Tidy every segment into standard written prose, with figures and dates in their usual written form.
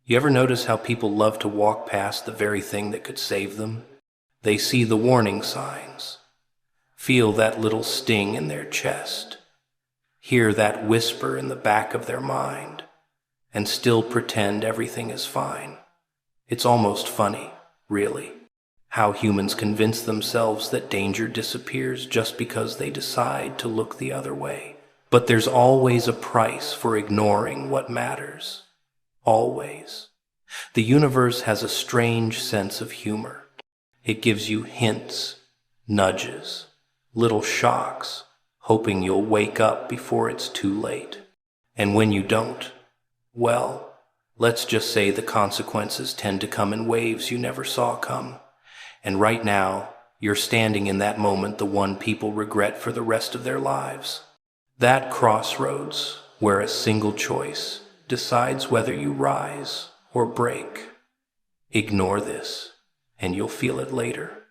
You ever notice how people love to walk past the very thing that could save them? They see the warning signs, feel that little sting in their chest, hear that whisper in the back of their mind, and still pretend everything is fine. It's almost funny, really, how humans convince themselves that danger disappears just because they decide to look the other way. But there's always a price for ignoring what matters. Always. The universe has a strange sense of humor. It gives you hints, nudges, little shocks, hoping you'll wake up before it's too late. And when you don't, well, let's just say the consequences tend to come in waves you never saw come. And right now, you're standing in that moment, the one people regret for the rest of their lives. That crossroads where a single choice decides whether you rise or break. Ignore this, and you'll feel it later.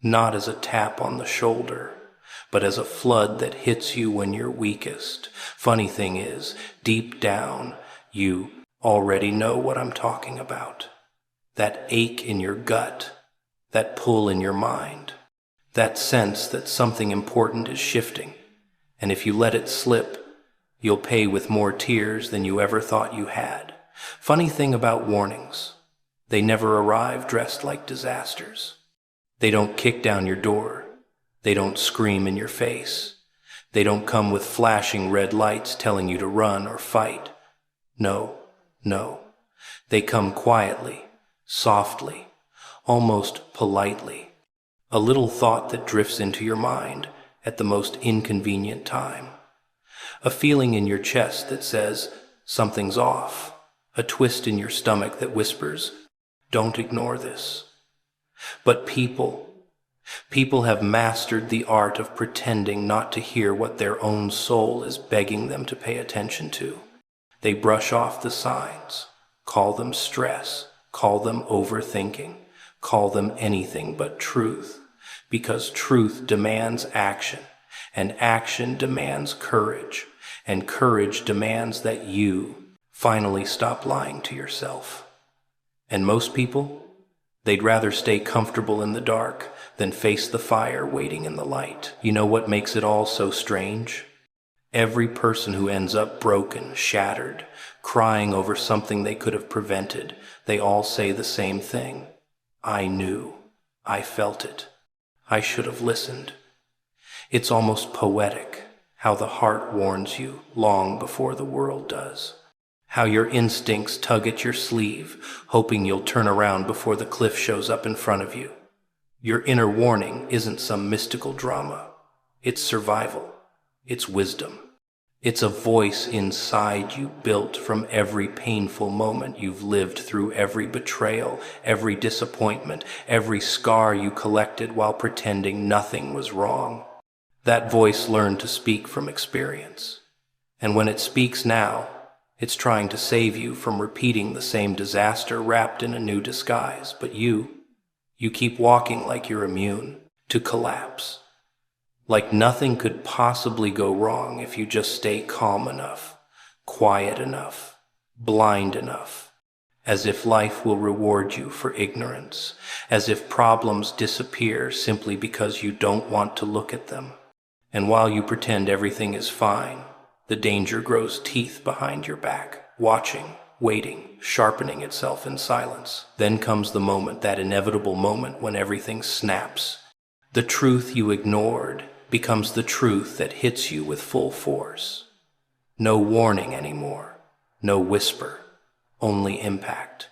Not as a tap on the shoulder, but as a flood that hits you when you're weakest. Funny thing is, deep down, you already know what I'm talking about. That ache in your gut, that pull in your mind, that sense that something important is shifting. And if you let it slip, you'll pay with more tears than you ever thought you had. Funny thing about warnings, they never arrive dressed like disasters. They don't kick down your door. They don't scream in your face. They don't come with flashing red lights telling you to run or fight. No. They come quietly, softly, almost politely. A little thought that drifts into your mind at the most inconvenient time. A feeling in your chest that says, something's off. A twist in your stomach that whispers, don't ignore this. But people have mastered the art of pretending not to hear what their own soul is begging them to pay attention to. They brush off the signs, call them stress, call them overthinking, call them anything but truth. Because truth demands action, and action demands courage, and courage demands that you finally stop lying to yourself. And most people, they'd rather stay comfortable in the dark than face the fire waiting in the light. You know what makes it all so strange? Every person who ends up broken, shattered, crying over something they could have prevented, they all say the same thing. I knew. I felt it. I should have listened. It's almost poetic how the heart warns you long before the world does. How your instincts tug at your sleeve, hoping you'll turn around before the cliff shows up in front of you. Your inner warning isn't some mystical drama. It's survival. It's wisdom. It's a voice inside you built from every painful moment you've lived through, every betrayal, every disappointment, every scar you collected while pretending nothing was wrong. That voice learned to speak from experience. And when it speaks now, it's trying to save you from repeating the same disaster wrapped in a new disguise. But you keep walking like you're immune to collapse. Like nothing could possibly go wrong if you just stay calm enough, quiet enough, blind enough, as if life will reward you for ignorance, as if problems disappear simply because you don't want to look at them. And while you pretend everything is fine, the danger grows teeth behind your back, watching, waiting, sharpening itself in silence. Then comes the moment, that inevitable moment when everything snaps. The truth you ignored becomes the truth that hits you with full force. No warning anymore, no whisper, only impact.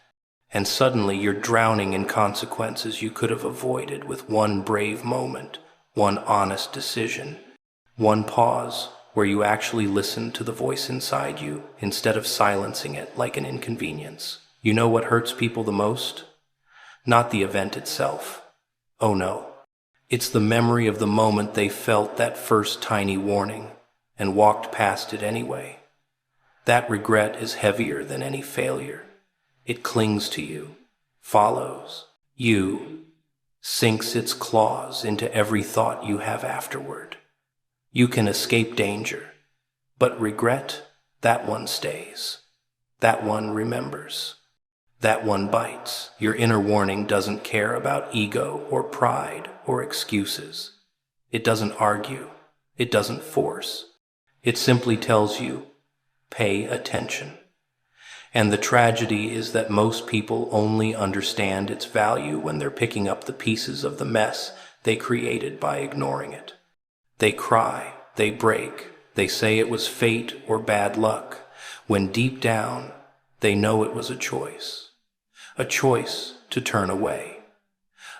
And suddenly you're drowning in consequences you could have avoided with one brave moment, one honest decision, one pause where you actually listened to the voice inside you instead of silencing it like an inconvenience. You know what hurts people the most? Not the event itself. Oh no. It's the memory of the moment they felt that first tiny warning and walked past it anyway. That regret is heavier than any failure. It clings to you, follows you, sinks its claws into every thought you have afterward. You can escape danger, but regret, that one stays. That one remembers. That one bites. Your inner warning doesn't care about ego or pride or excuses. It doesn't argue. It doesn't force. It simply tells you, pay attention. And the tragedy is that most people only understand its value when they're picking up the pieces of the mess they created by ignoring it. They cry, they break, they say it was fate or bad luck, when deep down they know it was a choice. A choice to turn away.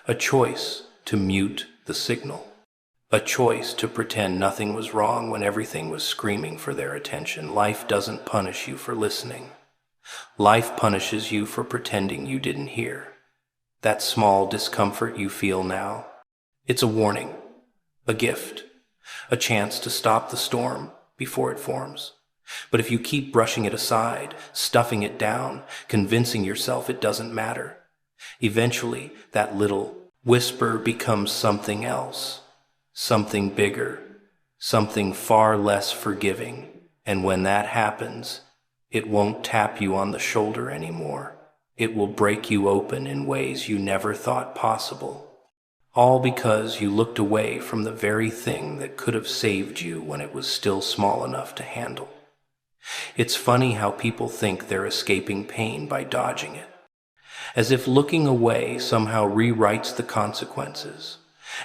A choice to mute the signal. A choice to pretend nothing was wrong when everything was screaming for their attention. Life doesn't punish you for listening. Life punishes you for pretending you didn't hear. That small discomfort you feel now, it's a warning, a gift, a chance to stop the storm before it forms. But if you keep brushing it aside, stuffing it down, convincing yourself it doesn't matter, eventually that little whisper becomes something else, something bigger, something far less forgiving. And when that happens, it won't tap you on the shoulder anymore. It will break you open in ways you never thought possible. All because you looked away from the very thing that could have saved you when it was still small enough to handle. It's funny how people think they're escaping pain by dodging it, as if looking away somehow rewrites the consequences,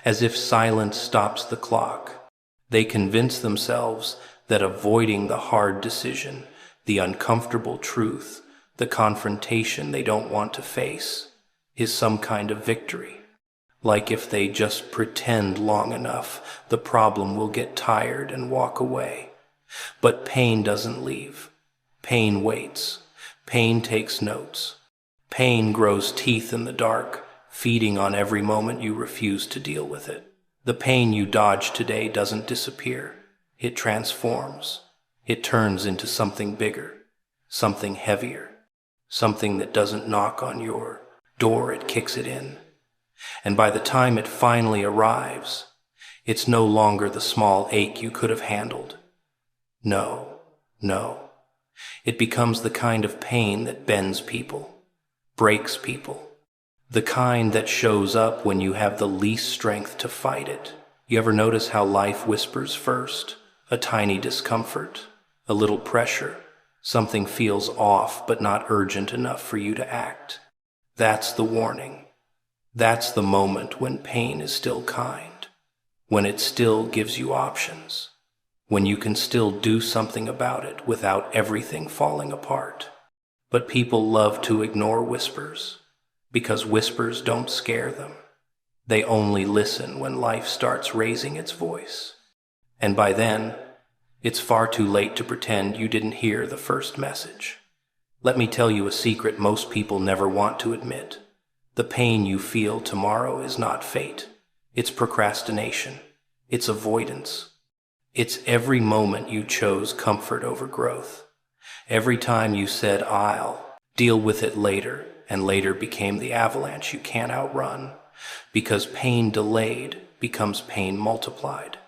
as if silence stops the clock. They convince themselves that avoiding the hard decision, the uncomfortable truth, the confrontation they don't want to face, is some kind of victory. Like if they just pretend long enough, the problem will get tired and walk away. But pain doesn't leave. Pain waits. Pain takes notes. Pain grows teeth in the dark, feeding on every moment you refuse to deal with it. The pain you dodge today doesn't disappear. It transforms. It turns into something bigger, something heavier, something that doesn't knock on your door, it kicks it in. And by the time it finally arrives, it's no longer the small ache you could have handled. No. It becomes the kind of pain that bends people, breaks people, the kind that shows up when you have the least strength to fight it. You ever notice how life whispers first? A tiny discomfort, a little pressure, something feels off but not urgent enough for you to act. That's the warning. That's the moment when pain is still kind, when it still gives you options, when you can still do something about it without everything falling apart. But people love to ignore whispers, because whispers don't scare them. They only listen when life starts raising its voice. And by then, it's far too late to pretend you didn't hear the first message. Let me tell you a secret most people never want to admit. The pain you feel tomorrow is not fate. It's procrastination. It's avoidance. It's every moment you chose comfort over growth. Every time you said, I'll deal with it later, and later became the avalanche you can't outrun. Because pain delayed becomes pain multiplied.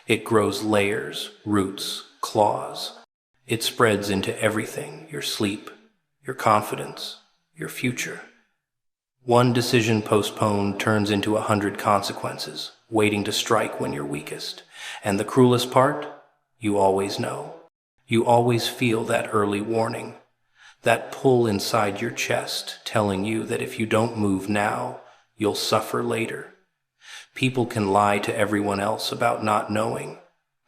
It grows layers, roots, claws. It spreads into everything, your sleep, your confidence, your future. One decision postponed turns into 100 consequences, waiting to strike when you're weakest. And the cruelest part? You always know. You always feel that early warning, that pull inside your chest telling you that if you don't move now, you'll suffer later. People can lie to everyone else about not knowing,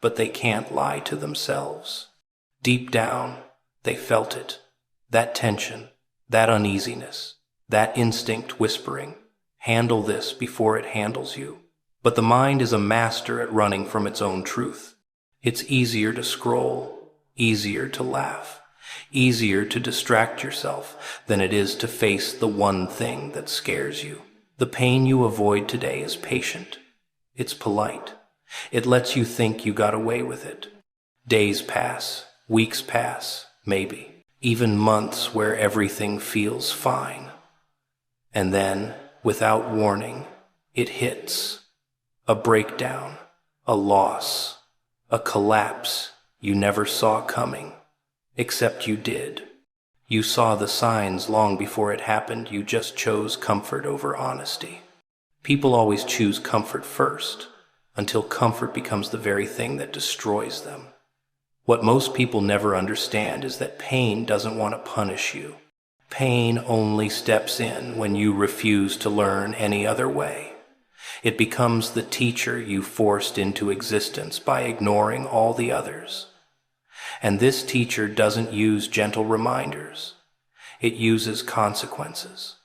but they can't lie to themselves. Deep down, they felt it, that tension, that uneasiness, that instinct whispering, handle this before it handles you. But the mind is a master at running from its own truth. It's easier to scroll, easier to laugh, easier to distract yourself than it is to face the one thing that scares you. The pain you avoid today is patient. It's polite. It lets you think you got away with it. Days pass, weeks pass, maybe, even months where everything feels fine. And then, without warning, it hits. A breakdown, a loss, a collapse you never saw coming, except you did. You saw the signs long before it happened. You just chose comfort over honesty. People always choose comfort first, until comfort becomes the very thing that destroys them. What most people never understand is that pain doesn't want to punish you. Pain only steps in when you refuse to learn any other way. It becomes the teacher you forced into existence by ignoring all the others. And this teacher doesn't use gentle reminders. It uses consequences.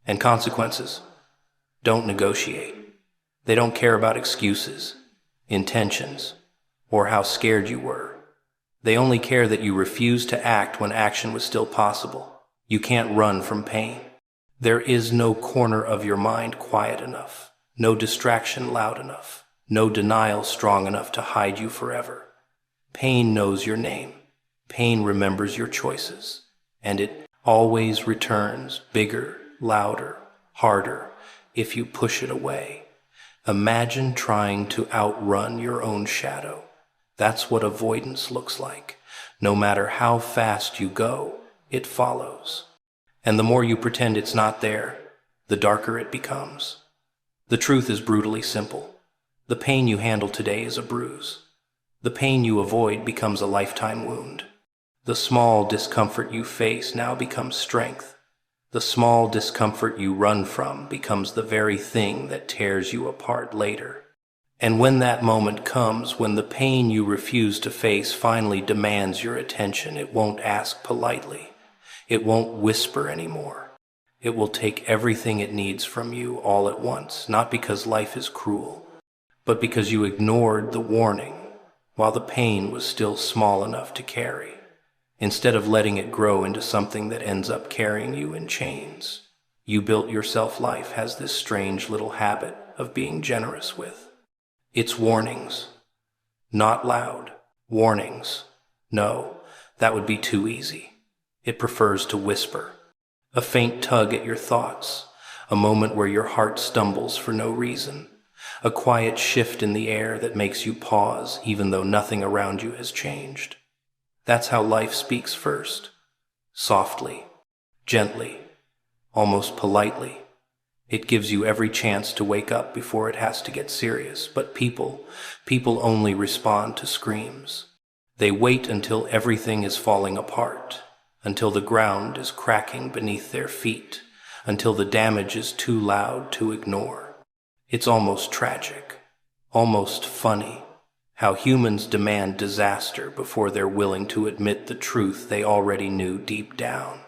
And consequences don't negotiate. They don't care about excuses, intentions, or how scared you were. They only care that you refused to act when action was still possible. You can't run from pain. There is no corner of your mind quiet enough, no distraction loud enough, no denial strong enough to hide you forever. Pain knows your name. Pain remembers your choices. And it always returns bigger, louder, harder if you push it away. Imagine trying to outrun your own shadow. That's what avoidance looks like. No matter how fast you go, it follows. And the more you pretend it's not there, the darker it becomes. The truth is brutally simple. The pain you handle today is a bruise. The pain you avoid becomes a lifetime wound. The small discomfort you face now becomes strength. The small discomfort you run from becomes the very thing that tears you apart later. And when that moment comes, when the pain you refuse to face finally demands your attention, it won't ask politely. It won't whisper anymore. It will take everything it needs from you all at once, not because life is cruel, but because you ignored the warning while the pain was still small enough to carry, instead of letting it grow into something that ends up carrying you in chains. You built your self-life has this strange little habit of being generous with. It's warnings. Not loud. Warnings. No, that would be too easy. It prefers to whisper. A faint tug at your thoughts. A moment where your heart stumbles for no reason. A quiet shift in the air that makes you pause even though nothing around you has changed. That's how life speaks first. Softly. Gently. Almost politely. It gives you every chance to wake up before it has to get serious, but people only respond to screams. They wait until everything is falling apart, until the ground is cracking beneath their feet, until the damage is too loud to ignore. It's almost tragic, almost funny, how humans demand disaster before they're willing to admit the truth they already knew deep down.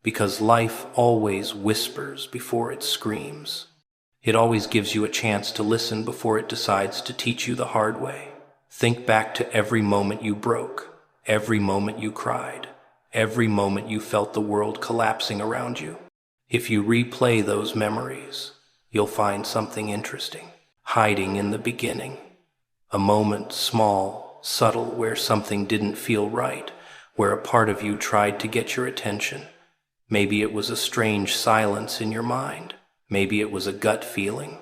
Because life always whispers before it screams. It always gives you a chance to listen before it decides to teach you the hard way. Think back to every moment you broke, every moment you cried, every moment you felt the world collapsing around you. If you replay those memories, you'll find something interesting, hiding in the beginning. A moment, small, subtle, where something didn't feel right, where a part of you tried to get your attention. Maybe it was a strange silence in your mind. Maybe it was a gut feeling.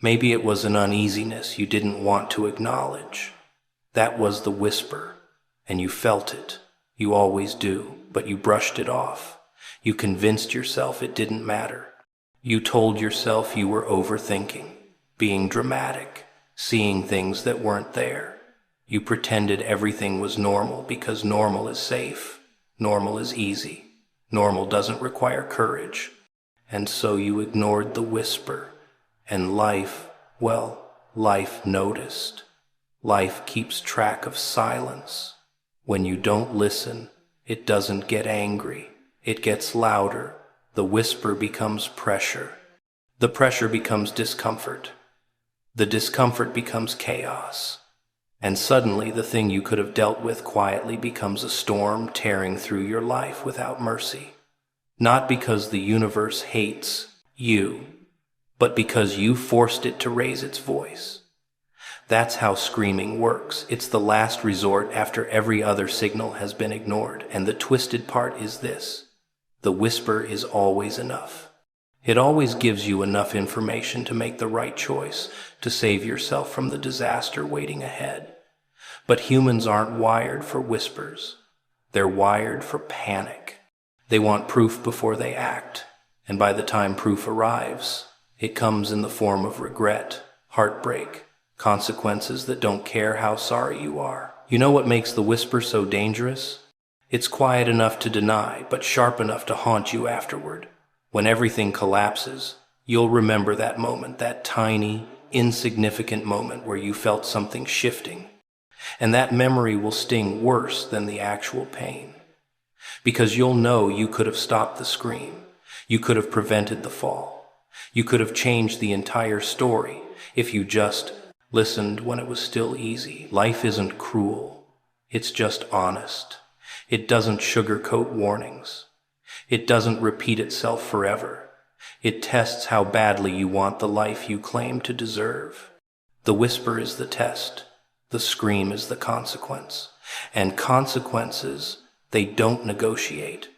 Maybe it was an uneasiness you didn't want to acknowledge. That was the whisper, and you felt it. You always do, but you brushed it off. You convinced yourself it didn't matter. You told yourself you were overthinking, being dramatic, seeing things that weren't there. You pretended everything was normal because normal is safe, normal is easy. Normal doesn't require courage. And so you ignored the whisper. And life noticed. Life keeps track of silence. When you don't listen, it doesn't get angry. It gets louder. The whisper becomes pressure. The pressure becomes discomfort. The discomfort becomes chaos. And suddenly the thing you could have dealt with quietly becomes a storm tearing through your life without mercy. Not because the universe hates you, but because you forced it to raise its voice. That's how screaming works. It's the last resort after every other signal has been ignored. And the twisted part is this. The whisper is always enough. It always gives you enough information to make the right choice, to save yourself from the disaster waiting ahead. But humans aren't wired for whispers. They're wired for panic. They want proof before they act, and by the time proof arrives, it comes in the form of regret, heartbreak, consequences that don't care how sorry you are. You know what makes the whisper so dangerous? It's quiet enough to deny, but sharp enough to haunt you afterward. When everything collapses, you'll remember that moment, that tiny, insignificant moment where you felt something shifting. And that memory will sting worse than the actual pain. Because you'll know you could have stopped the scream. You could have prevented the fall. You could have changed the entire story if you just listened when it was still easy. Life isn't cruel. It's just honest. It doesn't sugarcoat warnings. It doesn't repeat itself forever. It tests how badly you want the life you claim to deserve. The whisper is the test. The scream is the consequence. And consequences, they don't negotiate.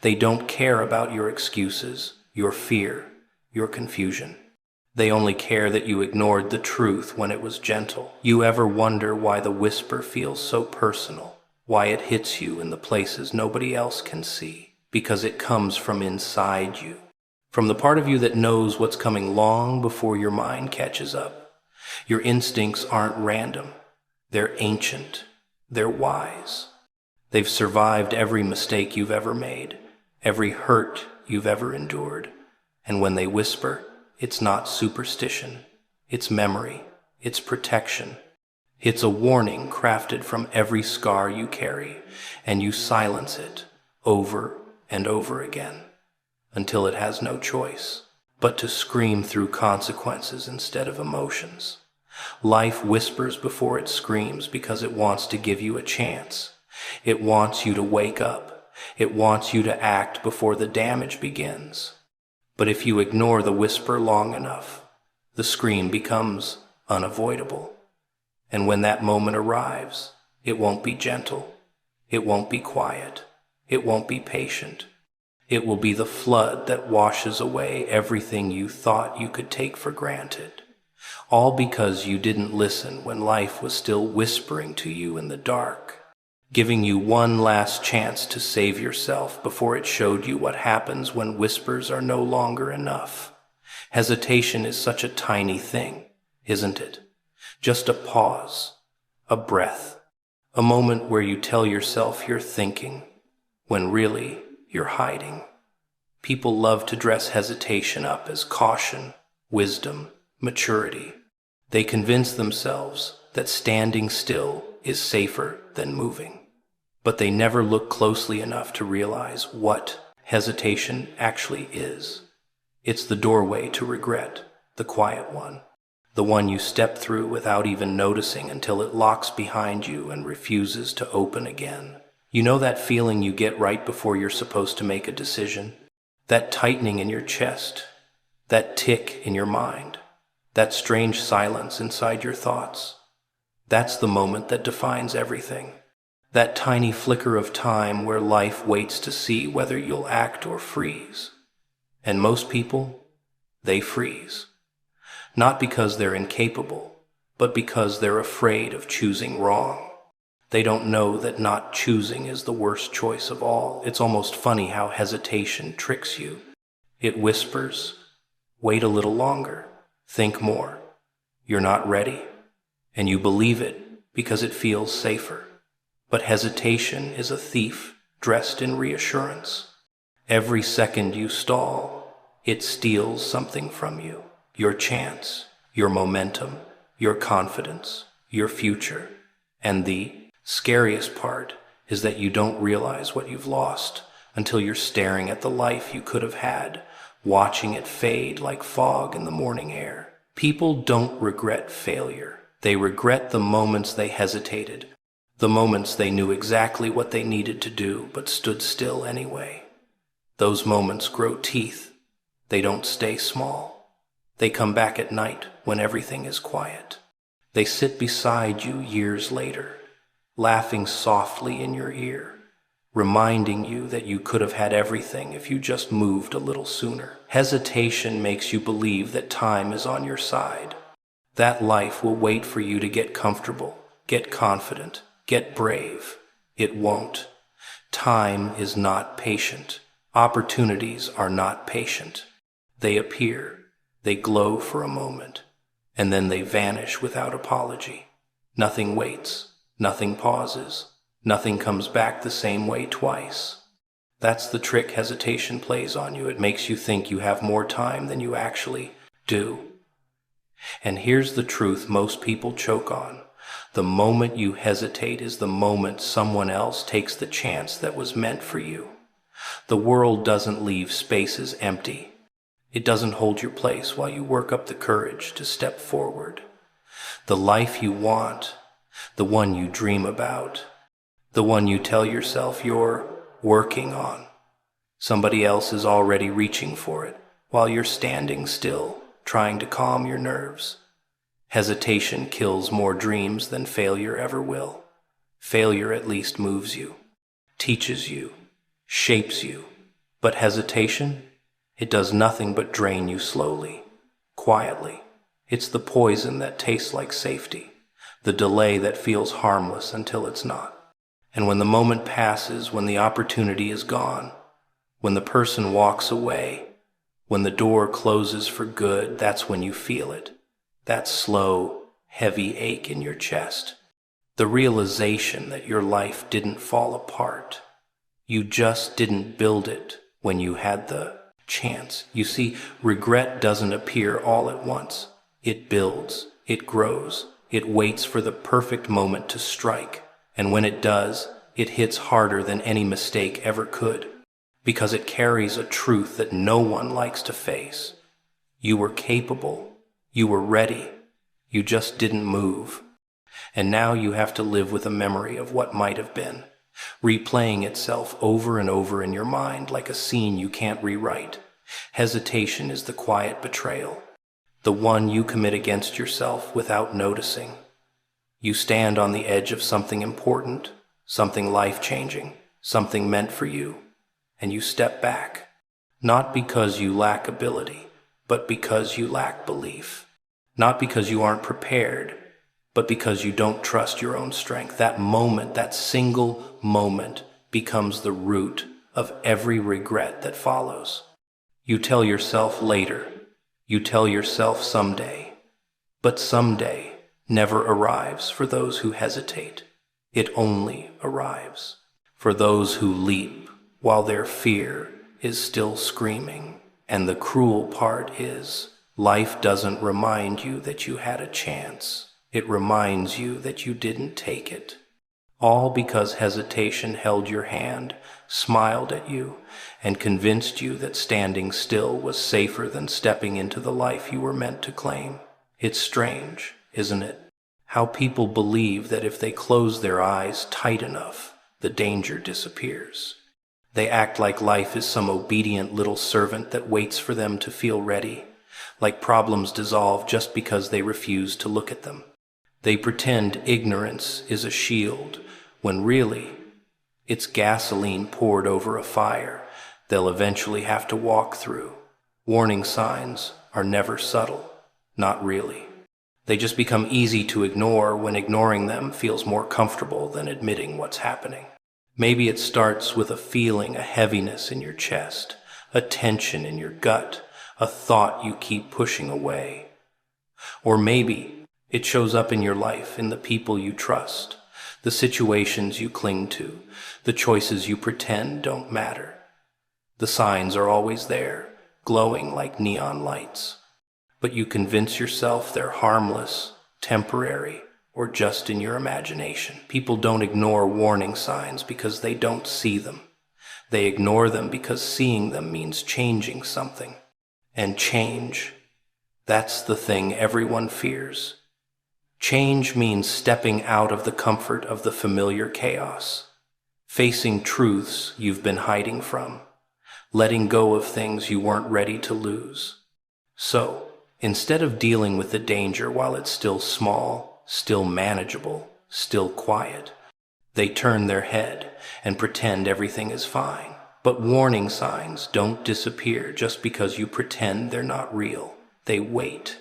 They don't care about your excuses, your fear, your confusion. They only care that you ignored the truth when it was gentle. You ever wonder why the whisper feels so personal? Why it hits you in the places nobody else can see? Because it comes from inside you. From the part of you that knows what's coming long before your mind catches up. Your instincts aren't random. They're ancient. They're wise. They've survived every mistake you've ever made, every hurt you've ever endured. And when they whisper, it's not superstition. It's memory. It's protection. It's a warning crafted from every scar you carry, and you silence it over and over again until it has no choice but to scream through consequences instead of emotions. Life whispers before it screams because it wants to give you a chance. It wants you to wake up. It wants you to act before the damage begins. But if you ignore the whisper long enough, the scream becomes unavoidable. And when that moment arrives, it won't be gentle. It won't be quiet. It won't be patient. It will be the flood that washes away everything you thought you could take for granted. All because you didn't listen when life was still whispering to you in the dark, giving you one last chance to save yourself before it showed you what happens when whispers are no longer enough. Hesitation is such a tiny thing, isn't it? Just a pause, a breath, a moment where you tell yourself you're thinking, when really you're hiding. People love to dress hesitation up as caution, wisdom, maturity. They convince themselves that standing still is safer than moving. But they never look closely enough to realize what hesitation actually is. It's the doorway to regret, the quiet one. The one you step through without even noticing until it locks behind you and refuses to open again. You know that feeling you get right before you're supposed to make a decision? That tightening in your chest, that tick in your mind, that strange silence inside your thoughts. That's the moment that defines everything. That tiny flicker of time where life waits to see whether you'll act or freeze. And most people, they freeze. Not because they're incapable, but because they're afraid of choosing wrong. They don't know that not choosing is the worst choice of all. It's almost funny how hesitation tricks you. It whispers, wait a little longer, think more. You're not ready, and you believe it because it feels safer. But hesitation is a thief dressed in reassurance. Every second you stall, it steals something from you. Your chance, your momentum, your confidence, your future. And the scariest part is that you don't realize what you've lost until you're staring at the life you could have had, watching it fade like fog in the morning air. People don't regret failure. They regret the moments they hesitated, the moments they knew exactly what they needed to do but stood still anyway. Those moments grow teeth. They don't stay small. They come back at night when everything is quiet. They sit beside you years later, laughing softly in your ear, reminding you that you could have had everything if you just moved a little sooner. Hesitation makes you believe that time is on your side. That life will wait for you to get comfortable, get confident, get brave. It won't. Time is not patient. Opportunities are not patient. They appear, they glow for a moment, and then they vanish without apology. Nothing waits, nothing pauses, nothing comes back the same way twice. That's the trick hesitation plays on you. It makes you think you have more time than you actually do. And here's the truth most people choke on. The moment you hesitate is the moment someone else takes the chance that was meant for you. The world doesn't leave spaces empty. It doesn't hold your place while you work up the courage to step forward. The life you want, the one you dream about, the one you tell yourself you're working on. Somebody else is already reaching for it while you're standing still, trying to calm your nerves. Hesitation kills more dreams than failure ever will. Failure at least moves you, teaches you, shapes you. But hesitation? It does nothing but drain you slowly, quietly. It's the poison that tastes like safety, the delay that feels harmless until it's not. And when the moment passes, when the opportunity is gone, when the person walks away, when the door closes for good, that's when you feel it. That slow, heavy ache in your chest. The realization that your life didn't fall apart. You just didn't build it when you had the chance. You see, regret doesn't appear all at once. It builds, it grows, it waits for the perfect moment to strike. And when it does, it hits harder than any mistake ever could. Because it carries a truth that no one likes to face. You were capable. You were ready. You just didn't move. And now you have to live with a memory of what might have been, replaying itself over and over in your mind like a scene you can't rewrite. Hesitation is the quiet betrayal, the one you commit against yourself without noticing. You stand on the edge of something important, something life-changing, something meant for you, and you step back, not because you lack ability, but because you lack belief. Not because you aren't prepared, but because you don't trust your own strength. That moment, that single moment, becomes the root of every regret that follows. You tell yourself later. You tell yourself someday. But someday never arrives for those who hesitate. It only arrives for those who leap while their fear is still screaming. And the cruel part is, life doesn't remind you that you had a chance. It reminds you that you didn't take it. All because hesitation held your hand, smiled at you, and convinced you that standing still was safer than stepping into the life you were meant to claim. It's strange, isn't it? How people believe that if they close their eyes tight enough, the danger disappears. They act like life is some obedient little servant that waits for them to feel ready, like problems dissolve just because they refuse to look at them. They pretend ignorance is a shield, when really, it's gasoline poured over a fire they'll eventually have to walk through. Warning signs are never subtle, not really. They just become easy to ignore when ignoring them feels more comfortable than admitting what's happening. Maybe it starts with a feeling, a heaviness in your chest, a tension in your gut, a thought you keep pushing away. Or maybe it shows up in your life, in the people you trust, the situations you cling to, the choices you pretend don't matter. The signs are always there, glowing like neon lights. But you convince yourself they're harmless, temporary, or just in your imagination. People don't ignore warning signs because they don't see them. They ignore them because seeing them means changing something. And change, that's the thing everyone fears. Change means stepping out of the comfort of the familiar chaos, facing truths you've been hiding from, letting go of things you weren't ready to lose. So, instead of dealing with the danger while it's still small, still manageable, still quiet, they turn their head and pretend everything is fine. But warning signs don't disappear just because you pretend they're not real. They wait.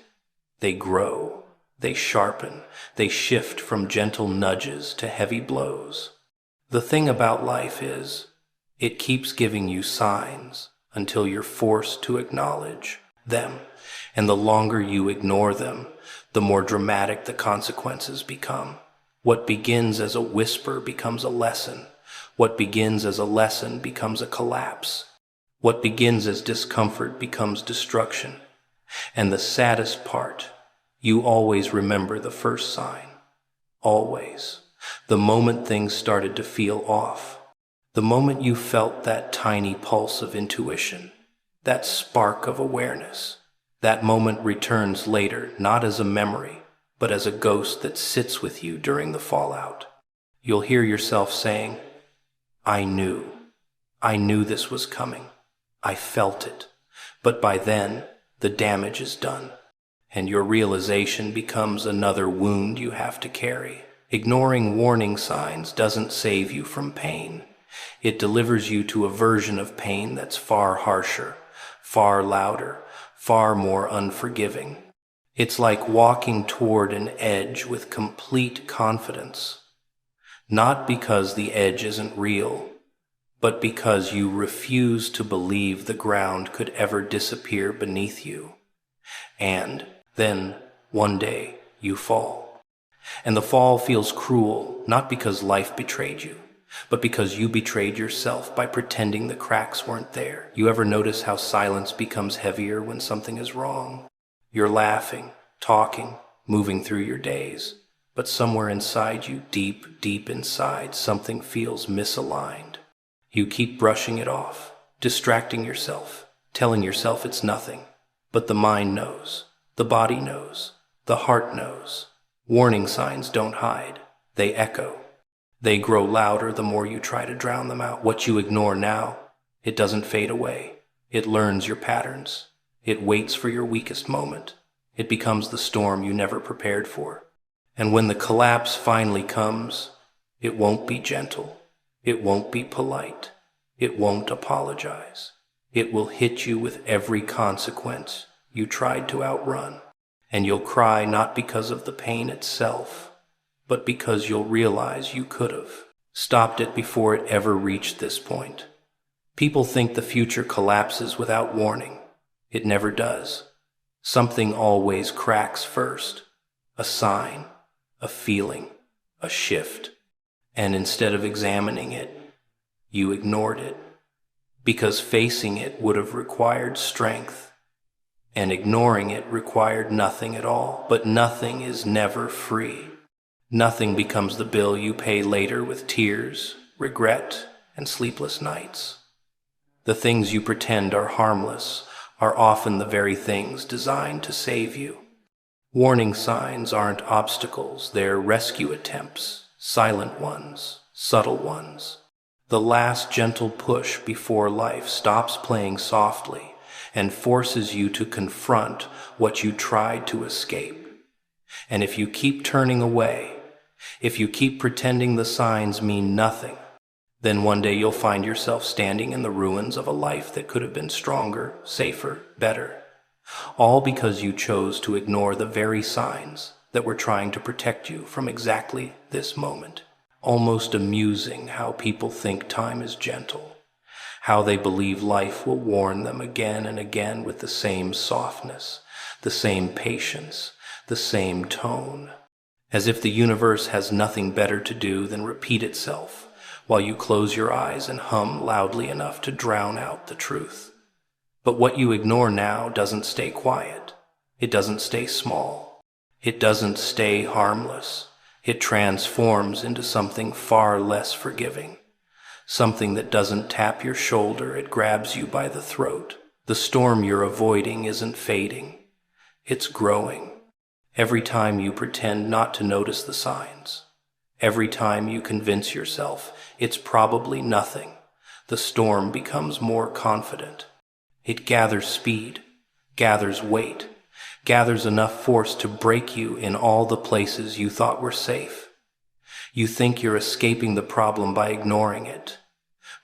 They grow. They sharpen. They shift from gentle nudges to heavy blows. The thing about life is, It keeps giving you signs until you're forced to acknowledge them. And the longer you ignore them, the more dramatic the consequences become. What begins as a whisper becomes a lesson. What begins as a lesson becomes a collapse. What begins as discomfort becomes destruction. And the saddest part, you always remember the first sign. Always. The moment things started to feel off. The moment you felt that tiny pulse of intuition, that spark of awareness. That moment returns later, not as a memory, but as a ghost that sits with you during the fallout. You'll hear yourself saying, I knew this was coming. I felt it. But by then, the damage is done, and your realization becomes another wound you have to carry. Ignoring warning signs doesn't save you from pain. It delivers you to a version of pain that's far harsher, far louder, far more unforgiving. It's like walking toward an edge with complete confidence. Not because the edge isn't real, but because you refuse to believe the ground could ever disappear beneath you. And then, one day, you fall. And the fall feels cruel, not because life betrayed you, but because you betrayed yourself by pretending the cracks weren't there. You ever notice how silence becomes heavier when something is wrong? You're laughing, talking, moving through your days, but somewhere inside you, deep, deep inside, something feels misaligned. You keep brushing it off, distracting yourself, telling yourself it's nothing. But the mind knows, the body knows, the heart knows. Warning signs don't hide, they echo. They grow louder the more you try to drown them out. What you ignore now, it doesn't fade away. It learns your patterns. It waits for your weakest moment. It becomes the storm you never prepared for. And when the collapse finally comes, it won't be gentle. It won't be polite. It won't apologize. It will hit you with every consequence you tried to outrun. And you'll cry not because of the pain itself, but because you'll realize you could have stopped it before it ever reached this point. People think the future collapses without warning. It never does. Something always cracks first. A sign, a feeling, a shift. And instead of examining it, you ignored it. Because facing it would have required strength, and ignoring it required nothing at all. But nothing is never free. Nothing becomes the bill you pay later with tears, regret, and sleepless nights. The things you pretend are harmless are often the very things designed to save you. Warning signs aren't obstacles, they're rescue attempts, silent ones, subtle ones. The last gentle push before life stops playing softly and forces you to confront what you tried to escape. And if you keep turning away, if you keep pretending the signs mean nothing, then one day you'll find yourself standing in the ruins of a life that could have been stronger, safer, better. All because you chose to ignore the very signs that were trying to protect you from exactly this moment. Almost amusing how people think time is gentle, how they believe life will warn them again and again with the same softness, the same patience, the same tone, as if the universe has nothing better to do than repeat itself while you close your eyes and hum loudly enough to drown out the truth. But what you ignore now doesn't stay quiet. It doesn't stay small. It doesn't stay harmless. It transforms into something far less forgiving. Something that doesn't tap your shoulder, it grabs you by the throat. The storm you're avoiding isn't fading. It's growing. Every time you pretend not to notice the signs, every time you convince yourself it's probably nothing, the storm becomes more confident. It gathers speed, gathers weight, gathers enough force to break you in all the places you thought were safe. You think you're escaping the problem by ignoring it,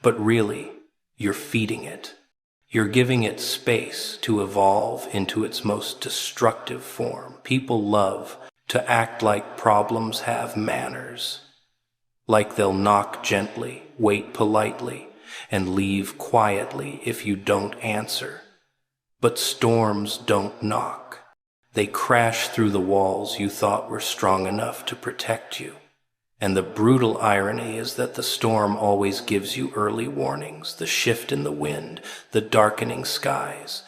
but really, you're feeding it. You're giving it space to evolve into its most destructive form. People love to act like problems have manners, like they'll knock gently, wait politely, and leave quietly if you don't answer. But storms don't knock. They crash through the walls you thought were strong enough to protect you. And the brutal irony is that the storm always gives you early warnings, the shift in the wind, the darkening skies,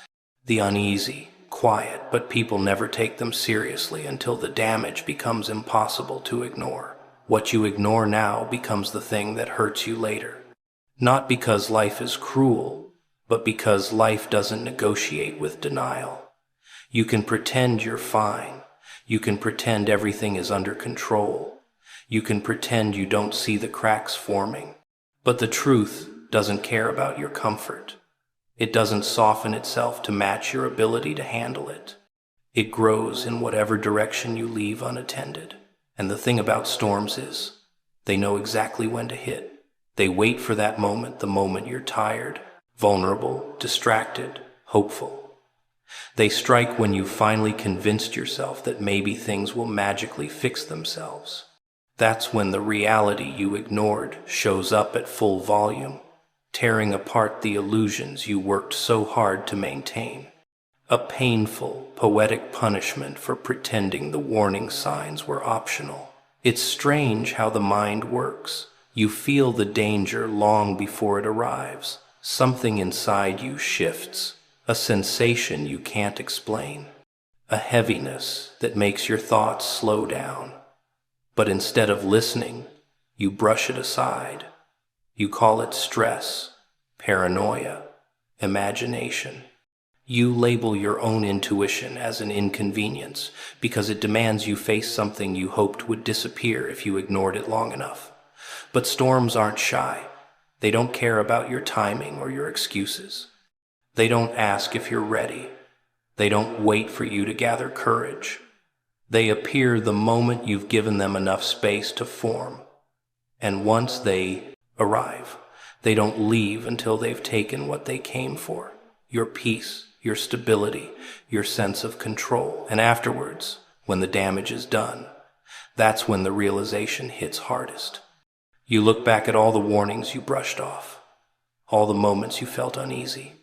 the uneasy, quiet, but people never take them seriously until the damage becomes impossible to ignore. What you ignore now becomes the thing that hurts you later. Not because life is cruel, but because life doesn't negotiate with denial. You can pretend you're fine. You can pretend everything is under control. You can pretend you don't see the cracks forming. But the truth doesn't care about your comfort. It doesn't soften itself to match your ability to handle it. It grows in whatever direction you leave unattended. And the thing about storms is, they know exactly when to hit. They wait for that moment, the moment you're tired, vulnerable, distracted, hopeful. They strike when you've finally convinced yourself that maybe things will magically fix themselves. That's when the reality you ignored shows up at full volume, tearing apart the illusions you worked so hard to maintain. A painful, poetic punishment for pretending the warning signs were optional. It's strange how the mind works. You feel the danger long before it arrives. Something inside you shifts, a sensation you can't explain, a heaviness that makes your thoughts slow down. But instead of listening, you brush it aside. You call it stress, paranoia, imagination. You label your own intuition as an inconvenience because it demands you face something you hoped would disappear if you ignored it long enough. But storms aren't shy. They don't care about your timing or your excuses. They don't ask if you're ready. They don't wait for you to gather courage. They appear the moment you've given them enough space to form. And once they arrive, they don't leave until they've taken what they came for: your peace, your stability, your sense of control. And afterwards, when the damage is done, that's when the realization hits hardest. You look back at all the warnings you brushed off, all the moments you felt uneasy,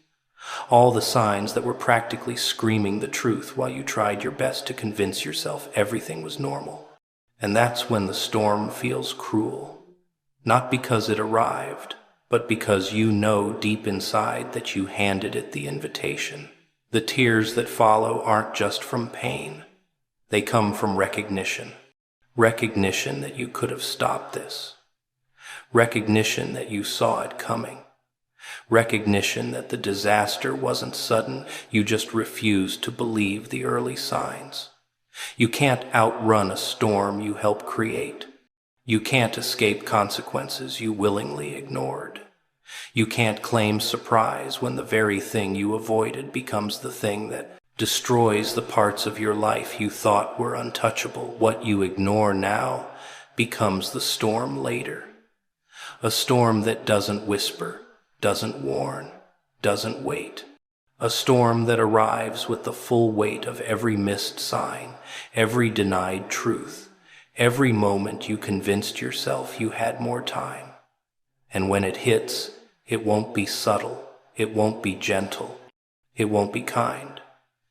all the signs that were practically screaming the truth while you tried your best to convince yourself everything was normal. And that's when the storm feels cruel, not because it arrived, but because you know deep inside that you handed it the invitation. The tears that follow aren't just from pain. They come from recognition. Recognition that you could have stopped this. Recognition that you saw it coming. Recognition that the disaster wasn't sudden, you just refused to believe the early signs. You can't outrun a storm you helped create. You can't escape consequences you willingly ignored. You can't claim surprise when the very thing you avoided becomes the thing that destroys the parts of your life you thought were untouchable. What you ignore now becomes the storm later. A storm that doesn't whisper, doesn't warn, doesn't wait. A storm that arrives with the full weight of every missed sign, every denied truth, every moment you convinced yourself you had more time. And when it hits, it won't be subtle, it won't be gentle, it won't be kind.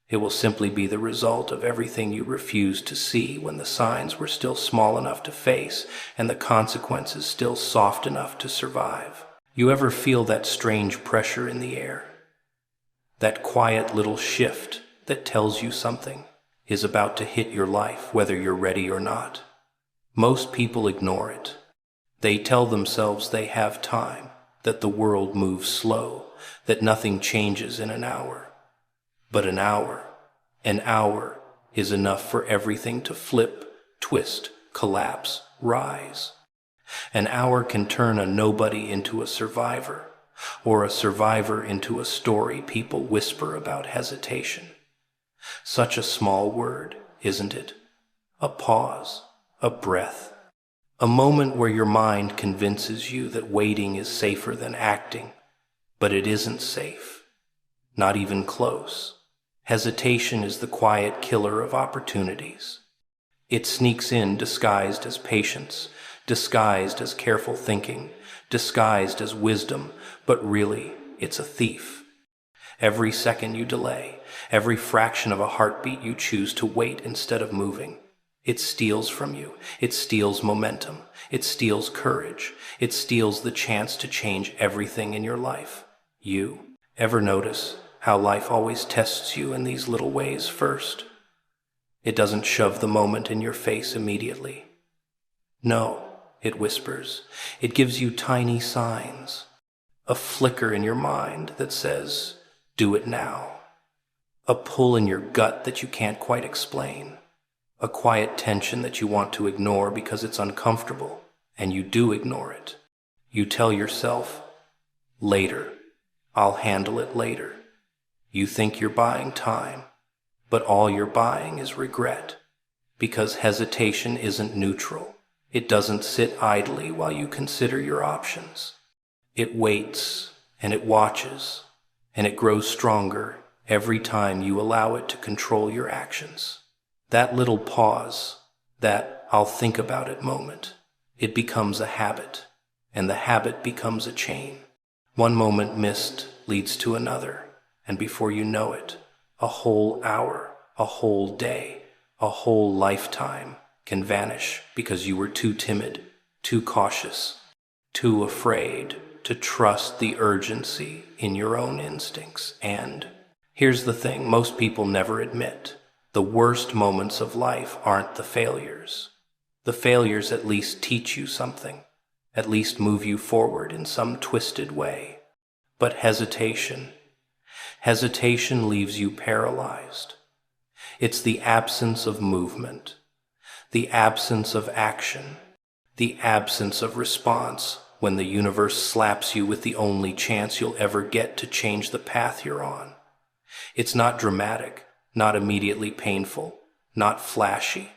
It will simply be the result of everything you refused to see when the signs were still small enough to face and the consequences still soft enough to survive. You ever feel that strange pressure in the air? That quiet little shift that tells you something is about to hit your life, whether you're ready or not. Most people ignore it. They tell themselves they have time, that the world moves slow, that nothing changes in an hour. But an hour is enough for everything to flip, twist, collapse, rise. An hour can turn a nobody into a survivor, or a survivor into a story people whisper about hesitation. Such a small word, isn't it? A pause, a breath, a moment where your mind convinces you that waiting is safer than acting, but it isn't safe, not even close. Hesitation is the quiet killer of opportunities. It sneaks in disguised as patience, disguised as careful thinking, disguised as wisdom, but really, it's a thief. Every second you delay, every fraction of a heartbeat you choose to wait instead of moving, it steals from you. It steals momentum. It steals courage. It steals the chance to change everything in your life. You ever notice how life always tests you in these little ways first? It doesn't shove the moment in your face immediately. No, it whispers. It gives you tiny signs. A flicker in your mind that says, do it now. A pull in your gut that you can't quite explain. A quiet tension that you want to ignore because it's uncomfortable, and you do ignore it. You tell yourself, later. I'll handle it later. You think you're buying time, but all you're buying is regret, because hesitation isn't neutral. It doesn't sit idly while you consider your options. It waits, and it watches, and it grows stronger every time you allow it to control your actions. That little pause, that I'll think about it moment, it becomes a habit, and the habit becomes a chain. One moment missed leads to another, and before you know it, a whole hour, a whole day, a whole lifetime can vanish because you were too timid, too cautious, too afraid to trust the urgency in your own instincts. And here's the thing most people never admit. The worst moments of life aren't the failures. The failures at least teach you something, at least move you forward in some twisted way. But hesitation leaves you paralyzed. It's the absence of movement, the absence of action, the absence of response when the universe slaps you with the only chance you'll ever get to change the path you're on. It's not dramatic, not immediately painful, not flashy,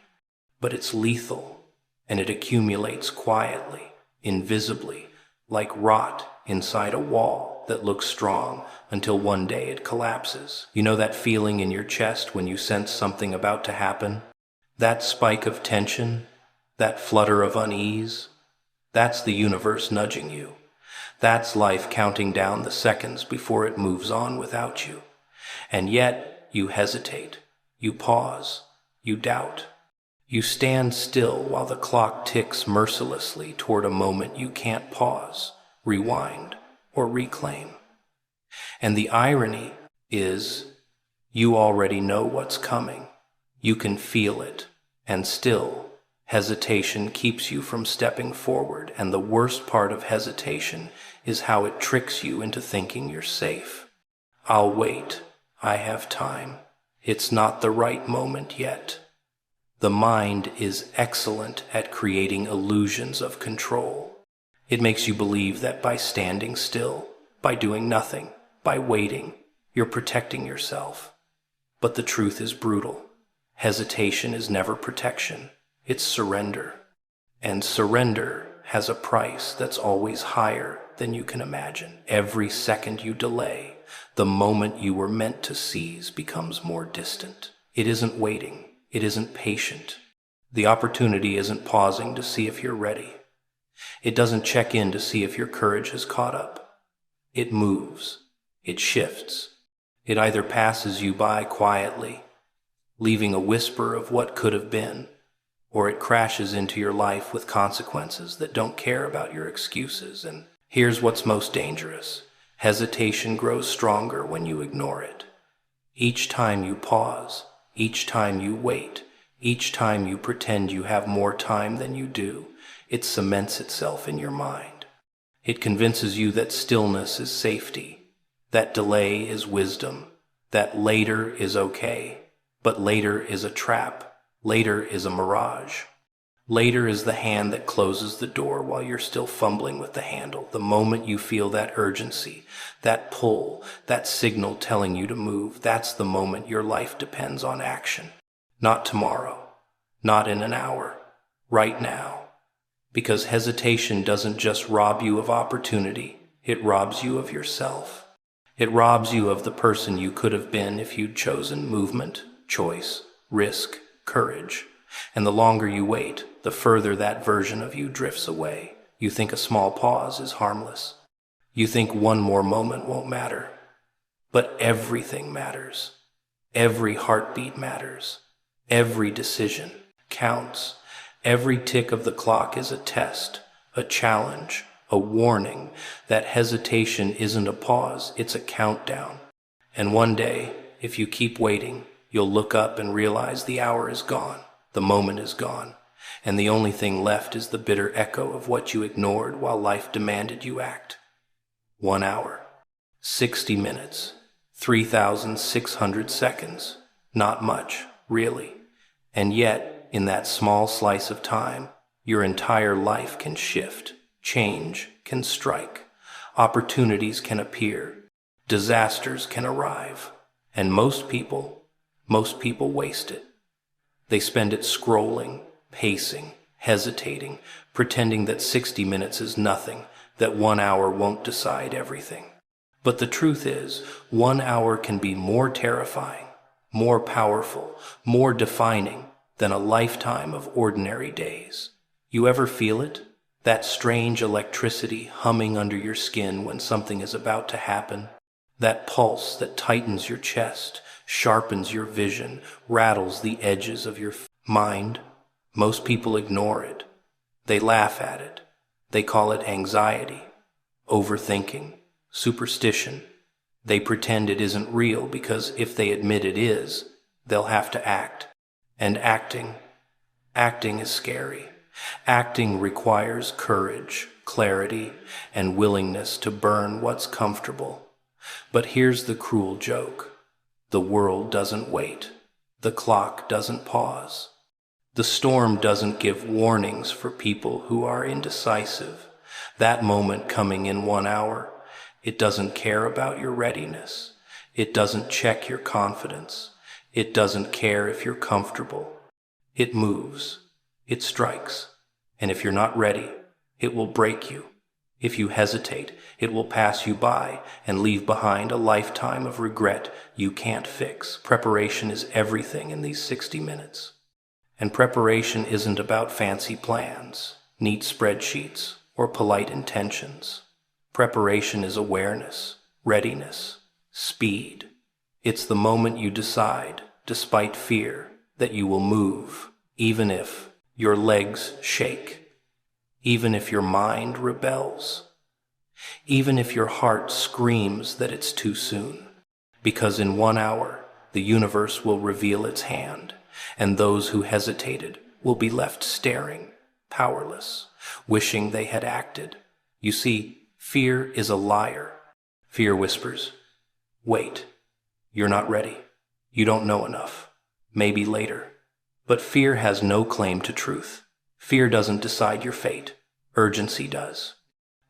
but it's lethal, and it accumulates quietly, invisibly, like rot inside a wall that looks strong until one day it collapses. You know that feeling in your chest when you sense something about to happen? That spike of tension, that flutter of unease, that's the universe nudging you. That's life counting down the seconds before it moves on without you. And yet, you hesitate, you pause, you doubt. You stand still while the clock ticks mercilessly toward a moment you can't pause, rewind, or reclaim. And the irony is, you already know what's coming. You can feel it, and still, hesitation keeps you from stepping forward, and the worst part of hesitation is how it tricks you into thinking you're safe. I'll wait. I have time. It's not the right moment yet. The mind is excellent at creating illusions of control. It makes you believe that by standing still, by doing nothing, by waiting, you're protecting yourself. But the truth is brutal. Hesitation is never protection. It's surrender. And surrender has a price that's always higher than you can imagine. Every second you delay, the moment you were meant to seize becomes more distant. It isn't waiting. It isn't patient. The opportunity isn't pausing to see if you're ready. It doesn't check in to see if your courage has caught up. It moves. It shifts. It either passes you by quietly, leaving a whisper of what could have been, or it crashes into your life with consequences that don't care about your excuses. And here's what's most dangerous. Hesitation grows stronger when you ignore it. Each time you pause, each time you wait, each time you pretend you have more time than you do, it cements itself in your mind. It convinces you that stillness is safety, that delay is wisdom, that later is okay, but later is a trap. Later is a mirage. Later is the hand that closes the door while you're still fumbling with the handle. The moment you feel that urgency, that pull, that signal telling you to move, that's the moment your life depends on action. Not tomorrow, not in an hour, right now. Because hesitation doesn't just rob you of opportunity, it robs you of yourself. It robs you of the person you could have been if you'd chosen movement, choice, risk, courage. And the longer you wait, the further that version of you drifts away. You think a small pause is harmless. You think one more moment won't matter, but everything matters. Every heartbeat matters. Every decision counts. Every tick of the clock is a test, a challenge, a warning that hesitation isn't a pause, it's a countdown. And one day, if you keep waiting, you'll look up and realize the hour is gone, the moment is gone, and the only thing left is the bitter echo of what you ignored while life demanded you act. 1 hour, 60 minutes, 3,600 seconds. Not much, really. And yet, in that small slice of time, your entire life can shift, change, can strike. Opportunities can appear. Disasters can arrive. And most people waste it. They spend it scrolling, pacing, hesitating, pretending that 60 minutes is nothing, that 1 hour won't decide everything. But the truth is, 1 hour can be more terrifying, more powerful, more defining than a lifetime of ordinary days. You ever feel it? That strange electricity humming under your skin when something is about to happen? That pulse that tightens your chest, sharpens your vision, rattles the edges of your mind? Most people ignore it. They laugh at it. They call it anxiety, overthinking, superstition. They pretend it isn't real because if they admit it is, they'll have to act. And acting is scary. Acting requires courage, clarity, and willingness to burn what's comfortable. But here's the cruel joke. The world doesn't wait. The clock doesn't pause. The storm doesn't give warnings for people who are indecisive. That moment coming in 1 hour, it doesn't care about your readiness. It doesn't check your confidence. It doesn't care if you're comfortable. It moves. It strikes. And if you're not ready, it will break you. If you hesitate, it will pass you by and leave behind a lifetime of regret you can't fix. Preparation is everything in these 60 minutes. And preparation isn't about fancy plans, neat spreadsheets, or polite intentions. Preparation is awareness, readiness, speed. It's the moment you decide, despite fear, that you will move, even if your legs shake, even if your mind rebels, even if your heart screams that it's too soon. Because in 1 hour, the universe will reveal its hand, and those who hesitated will be left staring, powerless, wishing they had acted. You see, fear is a liar. Fear whispers, "Wait, you're not ready. You don't know enough. Maybe later." But fear has no claim to truth. Fear doesn't decide your fate. Urgency does.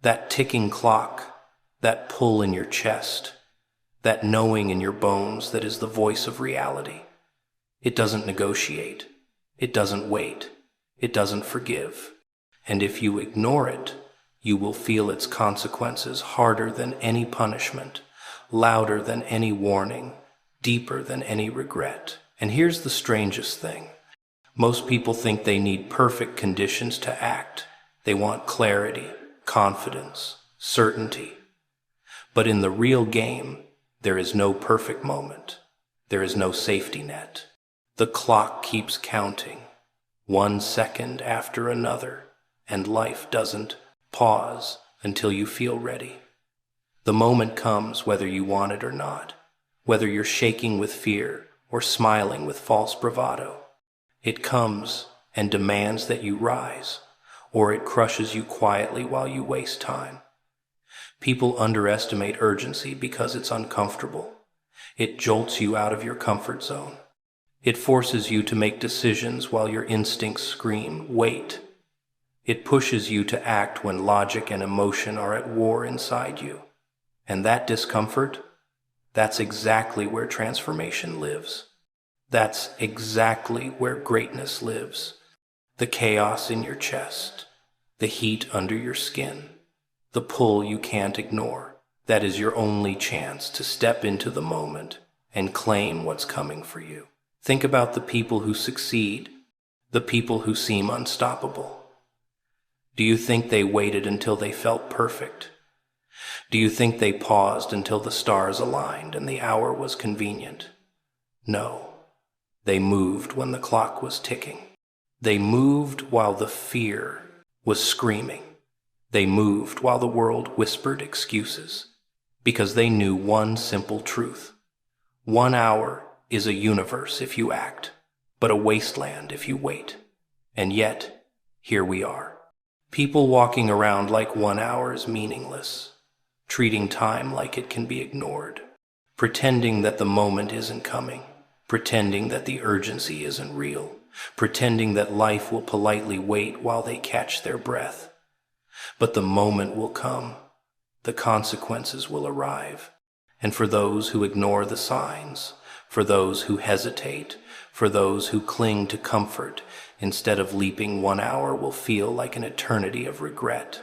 That ticking clock, that pull in your chest, that knowing in your bones that is the voice of reality. It doesn't negotiate. It doesn't wait. It doesn't forgive. And if you ignore it, you will feel its consequences harder than any punishment, louder than any warning, deeper than any regret. And here's the strangest thing. Most people think they need perfect conditions to act. They want clarity, confidence, certainty. But in the real game, there is no perfect moment. There is no safety net. The clock keeps counting, 1 second after another, and life doesn't pause until you feel ready. The moment comes whether you want it or not, whether you're shaking with fear or smiling with false bravado. It comes and demands that you rise, or it crushes you quietly while you waste time. People underestimate urgency because it's uncomfortable. It jolts you out of your comfort zone. It forces you to make decisions while your instincts scream, "Wait." It pushes you to act when logic and emotion are at war inside you. And that discomfort, that's exactly where transformation lives. That's exactly where greatness lives. The chaos in your chest, the heat under your skin, the pull you can't ignore. That is your only chance to step into the moment and claim what's coming for you. Think about the people who succeed, the people who seem unstoppable. Do you think they waited until they felt perfect? Do you think they paused until the stars aligned and the hour was convenient? No. They moved when the clock was ticking. They moved while the fear was screaming. They moved while the world whispered excuses, because they knew one simple truth. 1 hour is a universe if you act, but a wasteland if you wait. And yet, here we are. People walking around like 1 hour is meaningless, treating time like it can be ignored, pretending that the moment isn't coming, pretending that the urgency isn't real, pretending that life will politely wait while they catch their breath. But the moment will come, the consequences will arrive, and for those who ignore the signs, for those who hesitate, for those who cling to comfort, instead of leaping 1 hour will feel like an eternity of regret.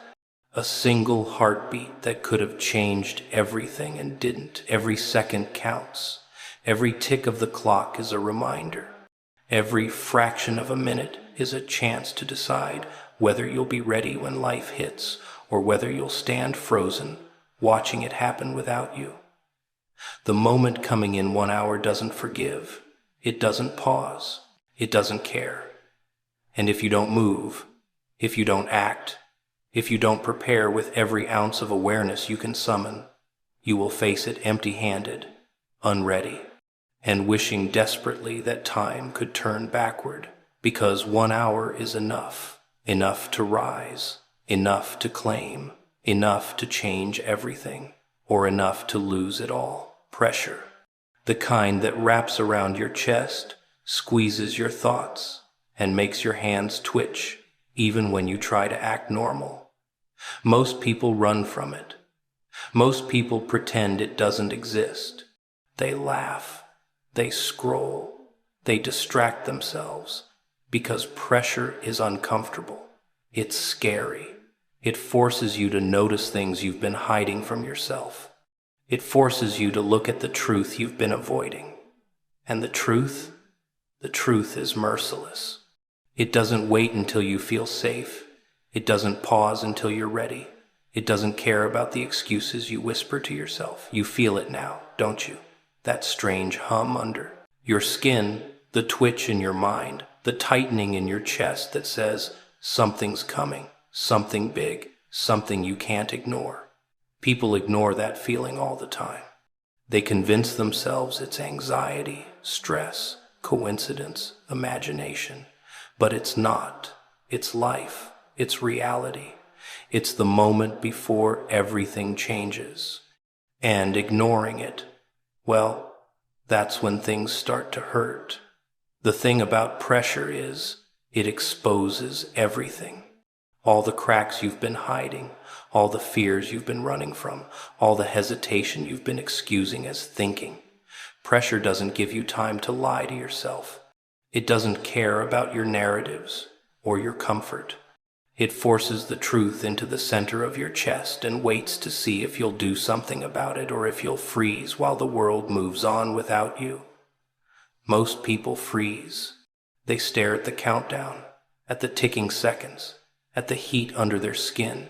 A single heartbeat that could have changed everything and didn't. Every second counts. Every tick of the clock is a reminder. Every fraction of a minute is a chance to decide whether you'll be ready when life hits, or whether you'll stand frozen, watching it happen without you. The moment coming in 1 hour doesn't forgive. It doesn't pause. It doesn't care. And if you don't move, if you don't act, if you don't prepare with every ounce of awareness you can summon, you will face it empty-handed, unready, and wishing desperately that time could turn backward, because 1 hour is enough, enough to rise, enough to claim, enough to change everything, or enough to lose it all. Pressure, the kind that wraps around your chest, squeezes your thoughts, and makes your hands twitch, even when you try to act normal. Most people run from it. Most people pretend it doesn't exist. They laugh, they scroll, they distract themselves, because pressure is uncomfortable. It's scary. It forces you to notice things you've been hiding from yourself. It forces you to look at the truth you've been avoiding. And the truth is merciless. It doesn't wait until you feel safe. It doesn't pause until you're ready. It doesn't care about the excuses you whisper to yourself. You feel it now, don't you? That strange hum under your skin, the twitch in your mind, the tightening in your chest that says something's coming, something big, something you can't ignore. People ignore that feeling all the time. They convince themselves it's anxiety, stress, coincidence, imagination. But it's not. It's life. It's reality. It's the moment before everything changes. And ignoring it, well, that's when things start to hurt. The thing about pressure is, it exposes everything. All the cracks you've been hiding, all the fears you've been running from, all the hesitation you've been excusing as thinking. Pressure doesn't give you time to lie to yourself. It doesn't care about your narratives or your comfort. It forces the truth into the center of your chest and waits to see if you'll do something about it or if you'll freeze while the world moves on without you. Most people freeze. They stare at the countdown, at the ticking seconds, at the heat under their skin,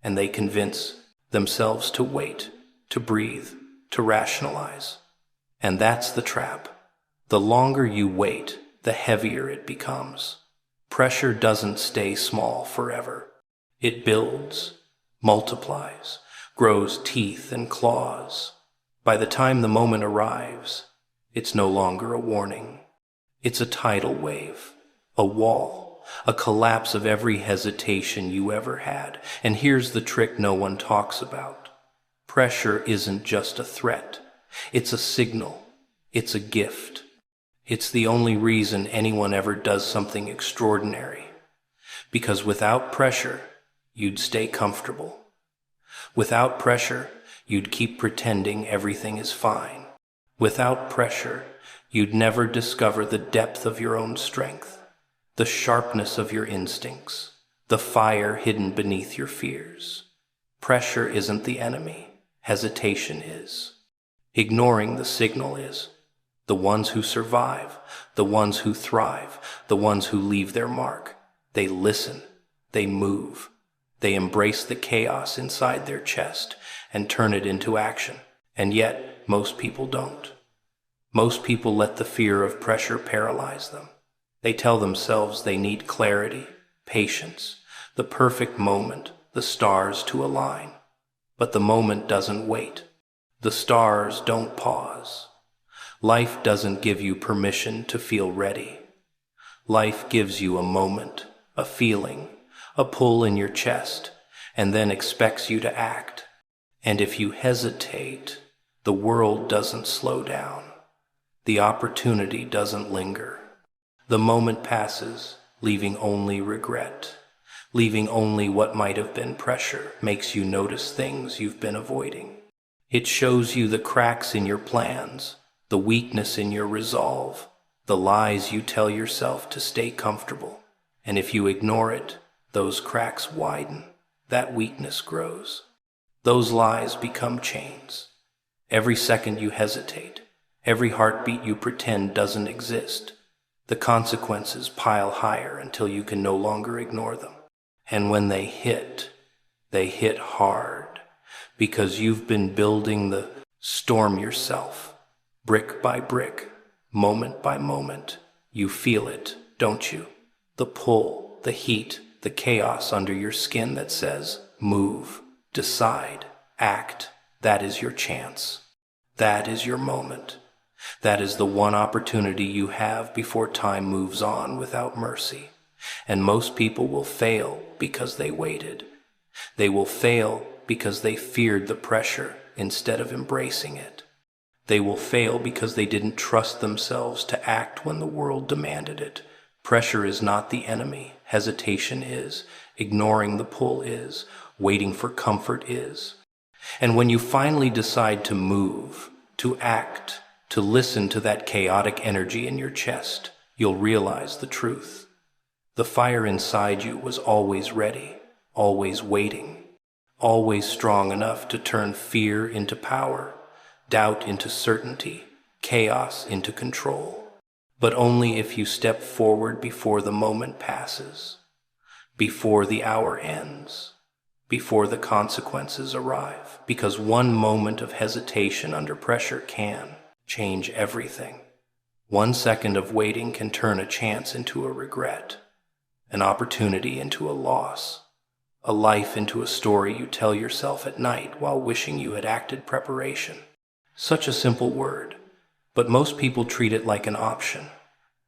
and they convince themselves to wait, to breathe, to rationalize. And that's the trap. The longer you wait, the heavier it becomes. Pressure doesn't stay small forever. It builds, multiplies, grows teeth and claws. By the time the moment arrives, it's no longer a warning. It's a tidal wave, a wall, a collapse of every hesitation you ever had. And here's the trick no one talks about. Pressure isn't just a threat. It's a signal. It's a gift. It's the only reason anyone ever does something extraordinary. Because without pressure, you'd stay comfortable. Without pressure, you'd keep pretending everything is fine. Without pressure, you'd never discover the depth of your own strength, the sharpness of your instincts, the fire hidden beneath your fears. Pressure isn't the enemy. Hesitation is. Ignoring the signal is. The ones who survive, the ones who thrive, the ones who leave their mark, they listen, they move, they embrace the chaos inside their chest, and turn it into action. And yet, most people don't. Most people let the fear of pressure paralyze them. They tell themselves they need clarity, patience, the perfect moment, the stars to align. But the moment doesn't wait. The stars don't pause. Life doesn't give you permission to feel ready. Life gives you a moment, a feeling, a pull in your chest, and then expects you to act. And if you hesitate, the world doesn't slow down. The opportunity doesn't linger. The moment passes, leaving only regret. Leaving only what might have been pressure makes you notice things you've been avoiding. It shows you the cracks in your plans, the weakness in your resolve, the lies you tell yourself to stay comfortable. And if you ignore it, those cracks widen, that weakness grows. Those lies become chains. Every second you hesitate, every heartbeat you pretend doesn't exist, the consequences pile higher until you can no longer ignore them. And when they hit hard, because you've been building the storm yourself, brick by brick, moment by moment. You feel it, don't you? The pull, the heat, the chaos under your skin that says, move, decide, act. That is your chance. That is your moment. That is the one opportunity you have before time moves on without mercy. And most people will fail because they waited. They will fail because they feared the pressure instead of embracing it. They will fail because they didn't trust themselves to act when the world demanded it. Pressure is not the enemy. Hesitation is. Ignoring the pull is. Waiting for comfort is. And when you finally decide to move, to act, to listen to that chaotic energy in your chest, you'll realize the truth. The fire inside you was always ready, always waiting, always strong enough to turn fear into power, doubt into certainty, chaos into control. But only if you step forward before the moment passes, before the hour ends, before the consequences arrive. Because one moment of hesitation under pressure can change everything. 1 second of waiting can turn a chance into a regret, an opportunity into a loss, a life into a story you tell yourself at night while wishing you had acted preparation. Such a simple word, but most people treat it like an option,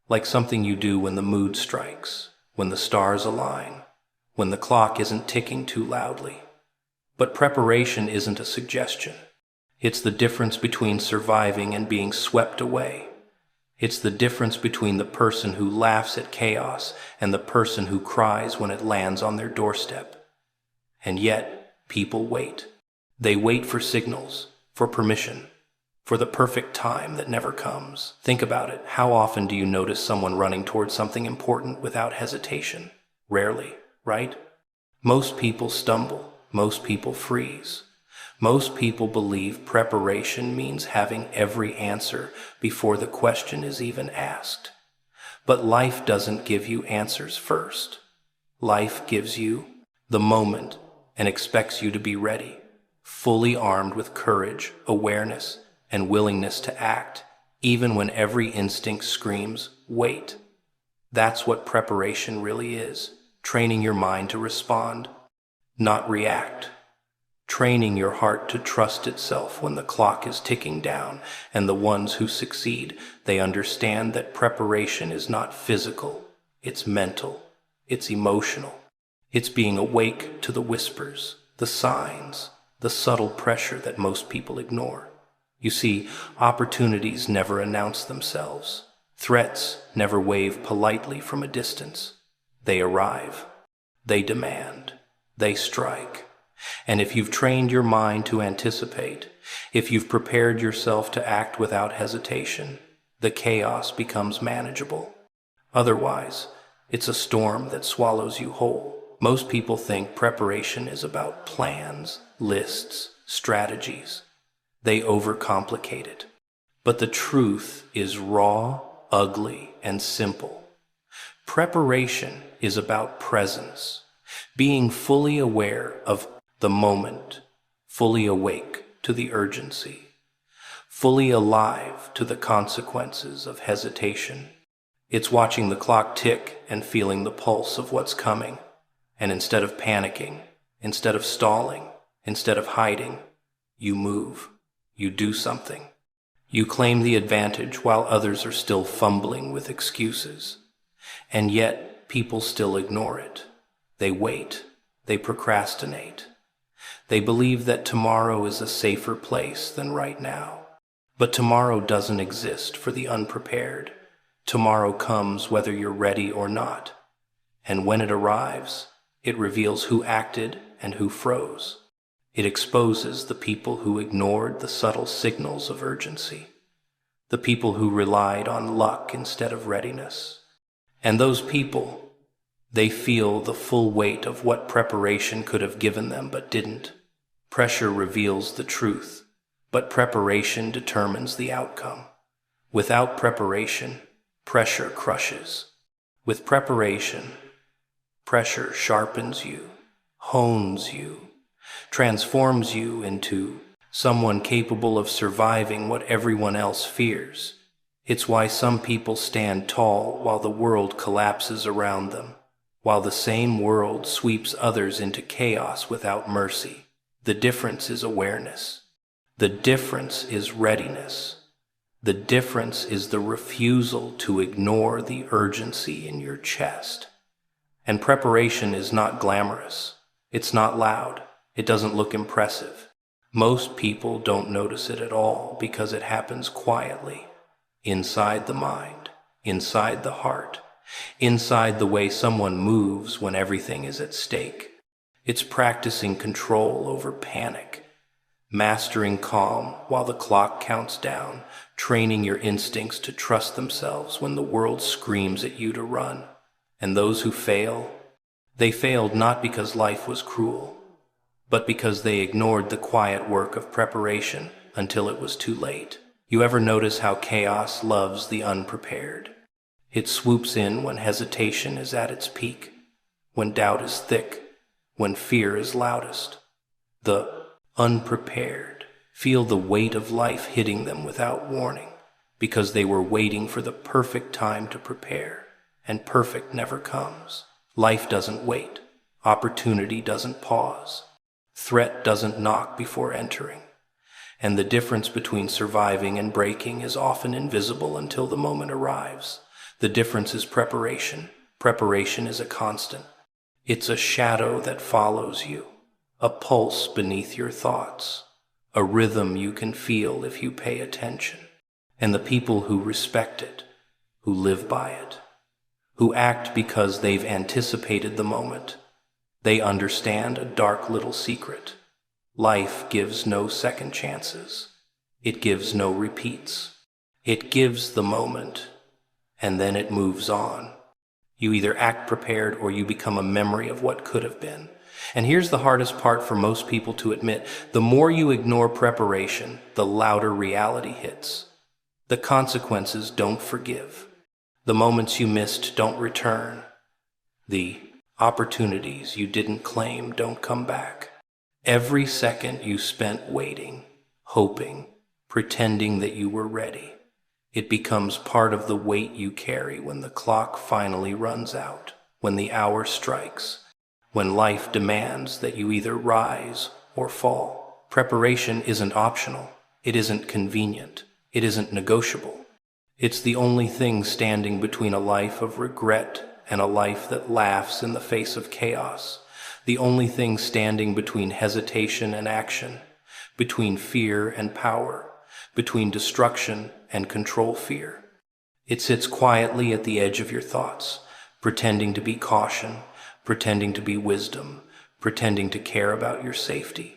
like something you do when the mood strikes, when the stars align, when the clock isn't ticking too loudly. But preparation isn't a suggestion. It's the difference between surviving and being swept away. It's the difference between the person who laughs at chaos and the person who cries when it lands on their doorstep. And yet, people wait. They wait for signals, for permission, for the perfect time that never comes. Think about it. How often do you notice someone running towards something important without hesitation? Rarely, right? Most people stumble. Most people freeze. Most people believe preparation means having every answer before the question is even asked. But life doesn't give you answers first. Life gives you the moment and expects you to be ready, fully armed with courage, awareness, and willingness to act, even when every instinct screams, wait. That's what preparation really is, training your mind to respond, not react. Training your heart to trust itself when the clock is ticking down, and the ones who succeed, they understand that preparation is not physical, it's mental, it's emotional. It's being awake to the whispers, the signs, the subtle pressure that most people ignore. You see, opportunities never announce themselves. Threats never wave politely from a distance. They arrive, they demand, they strike. And if you've trained your mind to anticipate, if you've prepared yourself to act without hesitation, the chaos becomes manageable. Otherwise, it's a storm that swallows you whole. Most people think preparation is about plans, lists, strategies. They overcomplicate it. But the truth is raw, ugly, and simple. Preparation is about presence, being fully aware of the moment, fully awake to the urgency, fully alive to the consequences of hesitation. It's watching the clock tick and feeling the pulse of what's coming. And instead of panicking, instead of stalling, instead of hiding, you move. You do something. You claim the advantage while others are still fumbling with excuses. And yet, people still ignore it. They wait. They procrastinate. They believe that tomorrow is a safer place than right now. But tomorrow doesn't exist for the unprepared. Tomorrow comes whether you're ready or not. And when it arrives, it reveals who acted and who froze. It exposes the people who ignored the subtle signals of urgency, the people who relied on luck instead of readiness. And those people, they feel the full weight of what preparation could have given them but didn't. Pressure reveals the truth, but preparation determines the outcome. Without preparation, pressure crushes. With preparation, pressure sharpens you, hones you, transforms you into someone capable of surviving what everyone else fears. It's why some people stand tall while the world collapses around them, while the same world sweeps others into chaos without mercy. The difference is awareness. The difference is readiness. The difference is the refusal to ignore the urgency in your chest. And preparation is not glamorous. It's not loud. It doesn't look impressive. Most people don't notice it at all because it happens quietly, inside the mind, inside the heart, inside the way someone moves when everything is at stake. It's practicing control over panic, mastering calm while the clock counts down, training your instincts to trust themselves when the world screams at you to run. And those who fail, they failed not because life was cruel, but because they ignored the quiet work of preparation until it was too late. You ever notice how chaos loves the unprepared? It swoops in when hesitation is at its peak, when doubt is thick, when fear is loudest. The unprepared feel the weight of life hitting them without warning because they were waiting for the perfect time to prepare, and perfect never comes. Life doesn't wait. Opportunity doesn't pause. Threat doesn't knock before entering. And the difference between surviving and breaking is often invisible until the moment arrives. The difference is preparation. Preparation is a constant. It's a shadow that follows you, a pulse beneath your thoughts, a rhythm you can feel if you pay attention. And the people who respect it, who live by it, who act because they've anticipated the moment, they understand a dark little secret. Life gives no second chances. It gives no repeats. It gives the moment, and then it moves on. You either act prepared or you become a memory of what could have been. And here's the hardest part for most people to admit. The more you ignore preparation, the louder reality hits. The consequences don't forgive. The moments you missed don't return. The opportunities you didn't claim don't come back. Every second you spent waiting, hoping, pretending that you were ready, it becomes part of the weight you carry when the clock finally runs out, when the hour strikes, when life demands that you either rise or fall. Preparation isn't optional. It isn't convenient. It isn't negotiable. It's the only thing standing between a life of regret and a life that laughs in the face of chaos. The only thing standing between hesitation and action, between fear and power, between destruction and control fear. It sits quietly at the edge of your thoughts, pretending to be caution, pretending to be wisdom, pretending to care about your safety.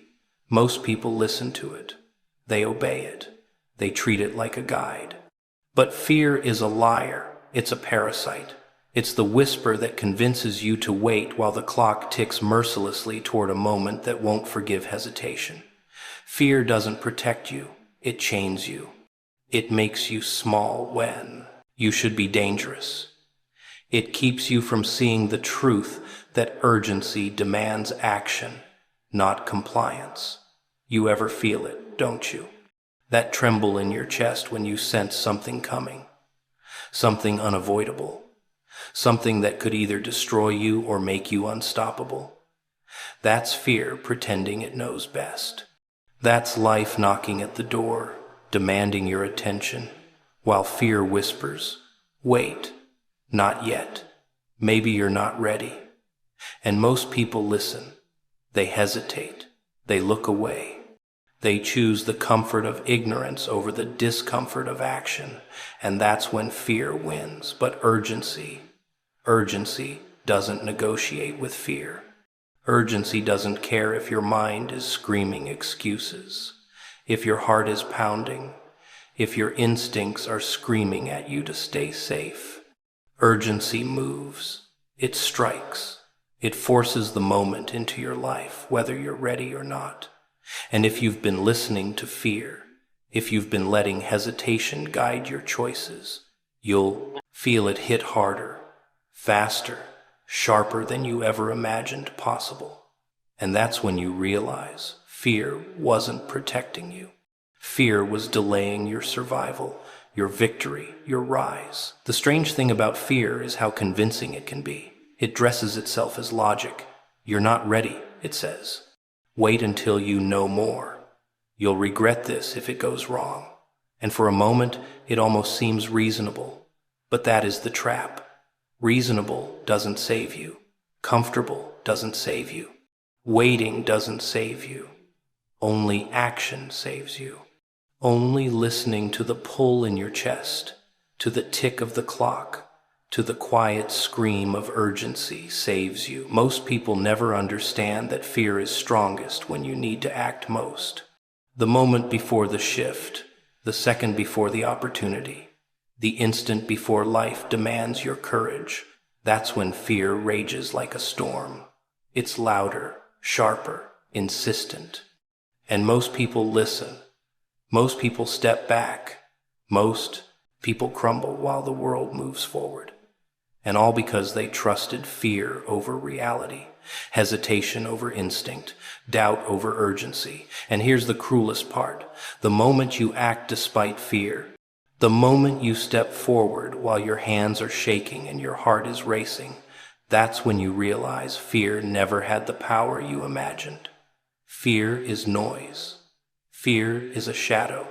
Most people listen to it. They obey it. They treat it like a guide. But fear is a liar. It's a parasite. It's the whisper that convinces you to wait while the clock ticks mercilessly toward a moment that won't forgive hesitation. Fear doesn't protect you. It chains you. It makes you small when you should be dangerous. It keeps you from seeing the truth that urgency demands action, not compliance. You ever feel it, don't you? That tremble in your chest when you sense something coming, something unavoidable, something that could either destroy you or make you unstoppable. That's fear pretending it knows best. That's life knocking at the door, demanding your attention, while fear whispers, "Wait, not yet. Maybe you're not ready." And most people listen. They hesitate. They look away. They choose the comfort of ignorance over the discomfort of action, and that's when fear wins. But urgency doesn't negotiate with fear. Urgency doesn't care if your mind is screaming excuses, if your heart is pounding, if your instincts are screaming at you to stay safe. Urgency moves. It strikes. It forces the moment into your life, whether you're ready or not. And if you've been listening to fear, if you've been letting hesitation guide your choices, you'll feel it hit harder, faster, sharper than you ever imagined possible. And that's when you realize fear wasn't protecting you. Fear was delaying your survival, your victory, your rise. The strange thing about fear is how convincing it can be. It dresses itself as logic. You're not ready, it says. Wait until you know more. You'll regret this if it goes wrong. And for a moment, it almost seems reasonable. But that is the trap. Reasonable doesn't save you. Comfortable doesn't save you. Waiting doesn't save you. Only action saves you. Only listening to the pull in your chest, to the tick of the clock, to the quiet scream of urgency saves you. Most people never understand that fear is strongest when you need to act most. The moment before the shift, the second before the opportunity, the instant before life demands your courage, that's when fear rages like a storm. It's louder, sharper, insistent. And most people listen. Most people step back. Most people crumble while the world moves forward. And all because they trusted fear over reality, hesitation over instinct, doubt over urgency. And here's the cruelest part. The moment you act despite fear, the moment you step forward while your hands are shaking and your heart is racing, that's when you realize fear never had the power you imagined. Fear is noise. Fear is a shadow.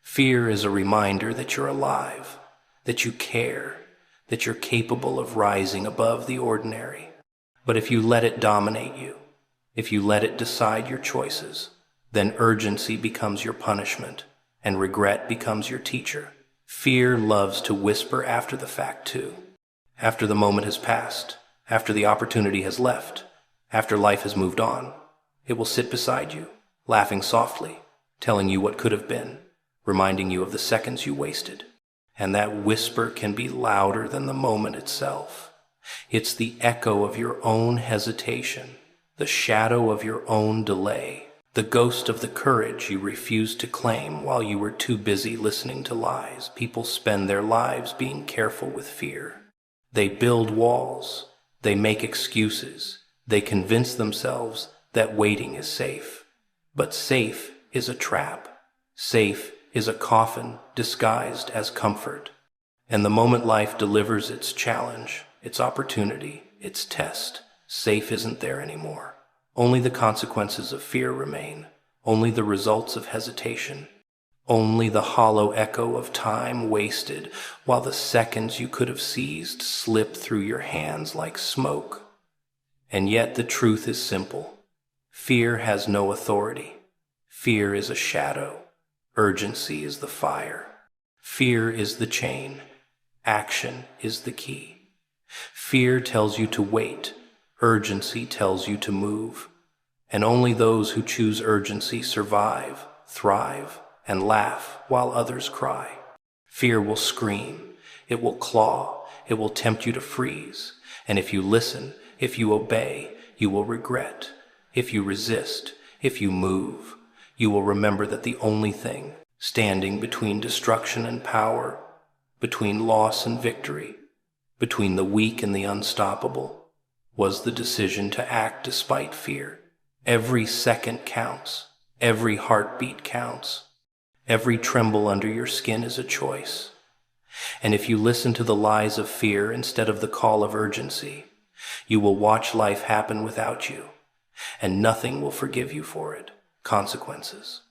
Fear is a reminder that you're alive, that you care, that you're capable of rising above the ordinary. But if you let it dominate you, if you let it decide your choices, then urgency becomes your punishment, and regret becomes your teacher. Fear loves to whisper after the fact too. After the moment has passed, after the opportunity has left, after life has moved on, it will sit beside you, laughing softly, telling you what could have been, reminding you of the seconds you wasted. And that whisper can be louder than the moment itself. It's the echo of your own hesitation, the shadow of your own delay, the ghost of the courage you refused to claim while you were too busy listening to lies. People spend their lives being careful with fear. They build walls. They make excuses. They convince themselves that waiting is safe. But safe is a trap. Safe is a coffin disguised as comfort. And the moment life delivers its challenge, its opportunity, its test, safe isn't there anymore. Only the consequences of fear remain, only the results of hesitation, only the hollow echo of time wasted while the seconds you could have seized slip through your hands like smoke. And yet the truth is simple. Fear has no authority. Fear is a shadow. Urgency is the fire. Fear is the chain. Action is the key. Fear tells you to wait. Urgency tells you to move. And only those who choose urgency survive, thrive, and laugh while others cry. Fear will scream. It will claw. It will tempt you to freeze. And if you listen, if you obey, you will regret. If you resist, if you move, you will remember that the only thing standing between destruction and power, between loss and victory, between the weak and the unstoppable, was the decision to act despite fear. Every second counts. Every heartbeat counts. Every tremble under your skin is a choice. And if you listen to the lies of fear instead of the call of urgency, you will watch life happen without you, and nothing will forgive you for it. Consequences.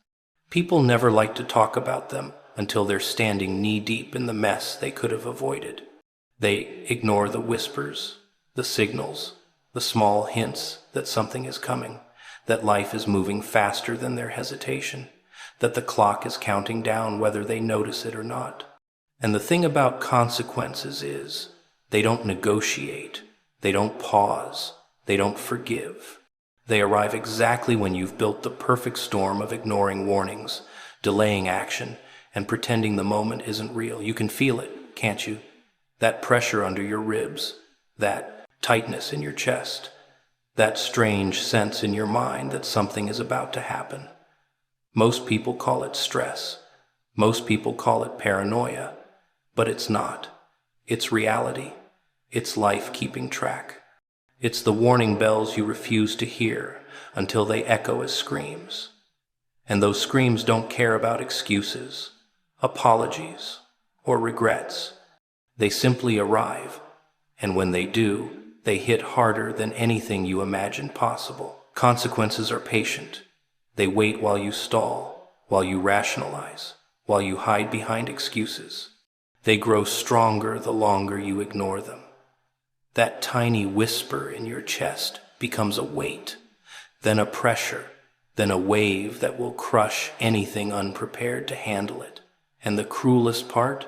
People never like to talk about them until they're standing knee-deep in the mess they could have avoided. They ignore the whispers, the signals, the small hints that something is coming, that life is moving faster than their hesitation, that the clock is counting down whether they notice it or not. And the thing about consequences is, they don't negotiate, they don't pause, they don't forgive. They arrive exactly when you've built the perfect storm of ignoring warnings, delaying action, and pretending the moment isn't real. You can feel it, can't you? That pressure under your ribs, that tightness in your chest, that strange sense in your mind that something is about to happen. Most people call it stress. Most people call it paranoia. But it's not. It's reality. It's life keeping track. It's the warning bells you refuse to hear until they echo as screams. And those screams don't care about excuses, apologies, or regrets. They simply arrive, and when they do, they hit harder than anything you imagined possible. Consequences are patient. They wait while you stall, while you rationalize, while you hide behind excuses. They grow stronger the longer you ignore them. That tiny whisper in your chest becomes a weight, then a pressure, then a wave that will crush anything unprepared to handle it. And the cruelest part?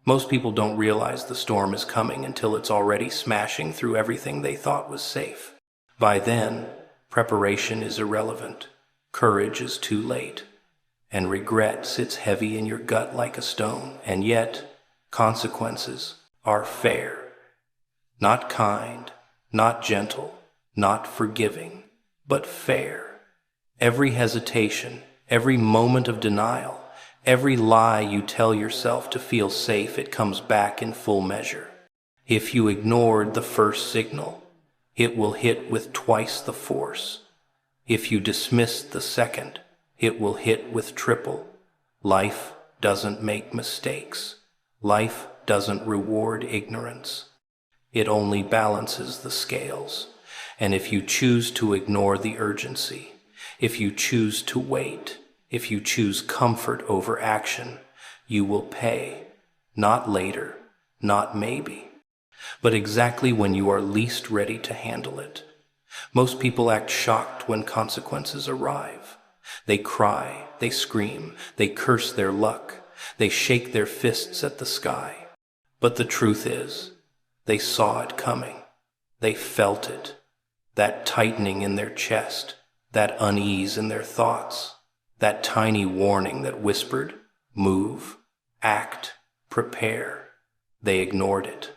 Most people don't realize the storm is coming until it's already smashing through everything they thought was safe. By then, preparation is irrelevant, courage is too late, and regret sits heavy in your gut like a stone. And yet, consequences are fair. Not kind, not gentle, not forgiving, but fair. Every hesitation, every moment of denial, every lie you tell yourself to feel safe, it comes back in full measure. If you ignored the first signal, it will hit with twice the force. If you dismissed the second, it will hit with triple. Life doesn't make mistakes. Life doesn't reward ignorance. It only balances the scales. And if you choose to ignore the urgency, if you choose to wait, if you choose comfort over action, you will pay. Not later, not maybe, but exactly when you are least ready to handle it. Most people act shocked when consequences arrive. They cry, they scream, they curse their luck, they shake their fists at the sky. But the truth is, they saw it coming. They felt it. That tightening in their chest, that unease in their thoughts, that tiny warning that whispered, move, act, prepare. They ignored it.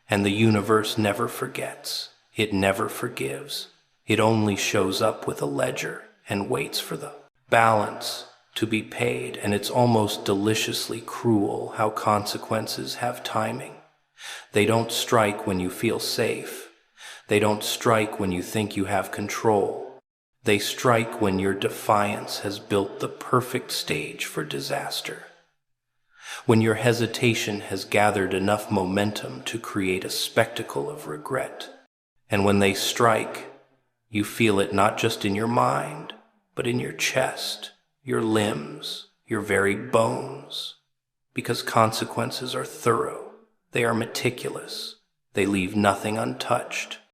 And the universe never forgets. It never forgives. It only shows up with a ledger and waits for the balance to be paid. And it's almost deliciously cruel how consequences have timing. They don't strike when you feel safe. They don't strike when you think you have control. They strike when your defiance has built the perfect stage for disaster. When your hesitation has gathered enough momentum to create a spectacle of regret. And when they strike, you feel it not just in your mind, but in your chest, your limbs, your very bones. Because consequences are thorough. They are meticulous. They leave nothing untouched.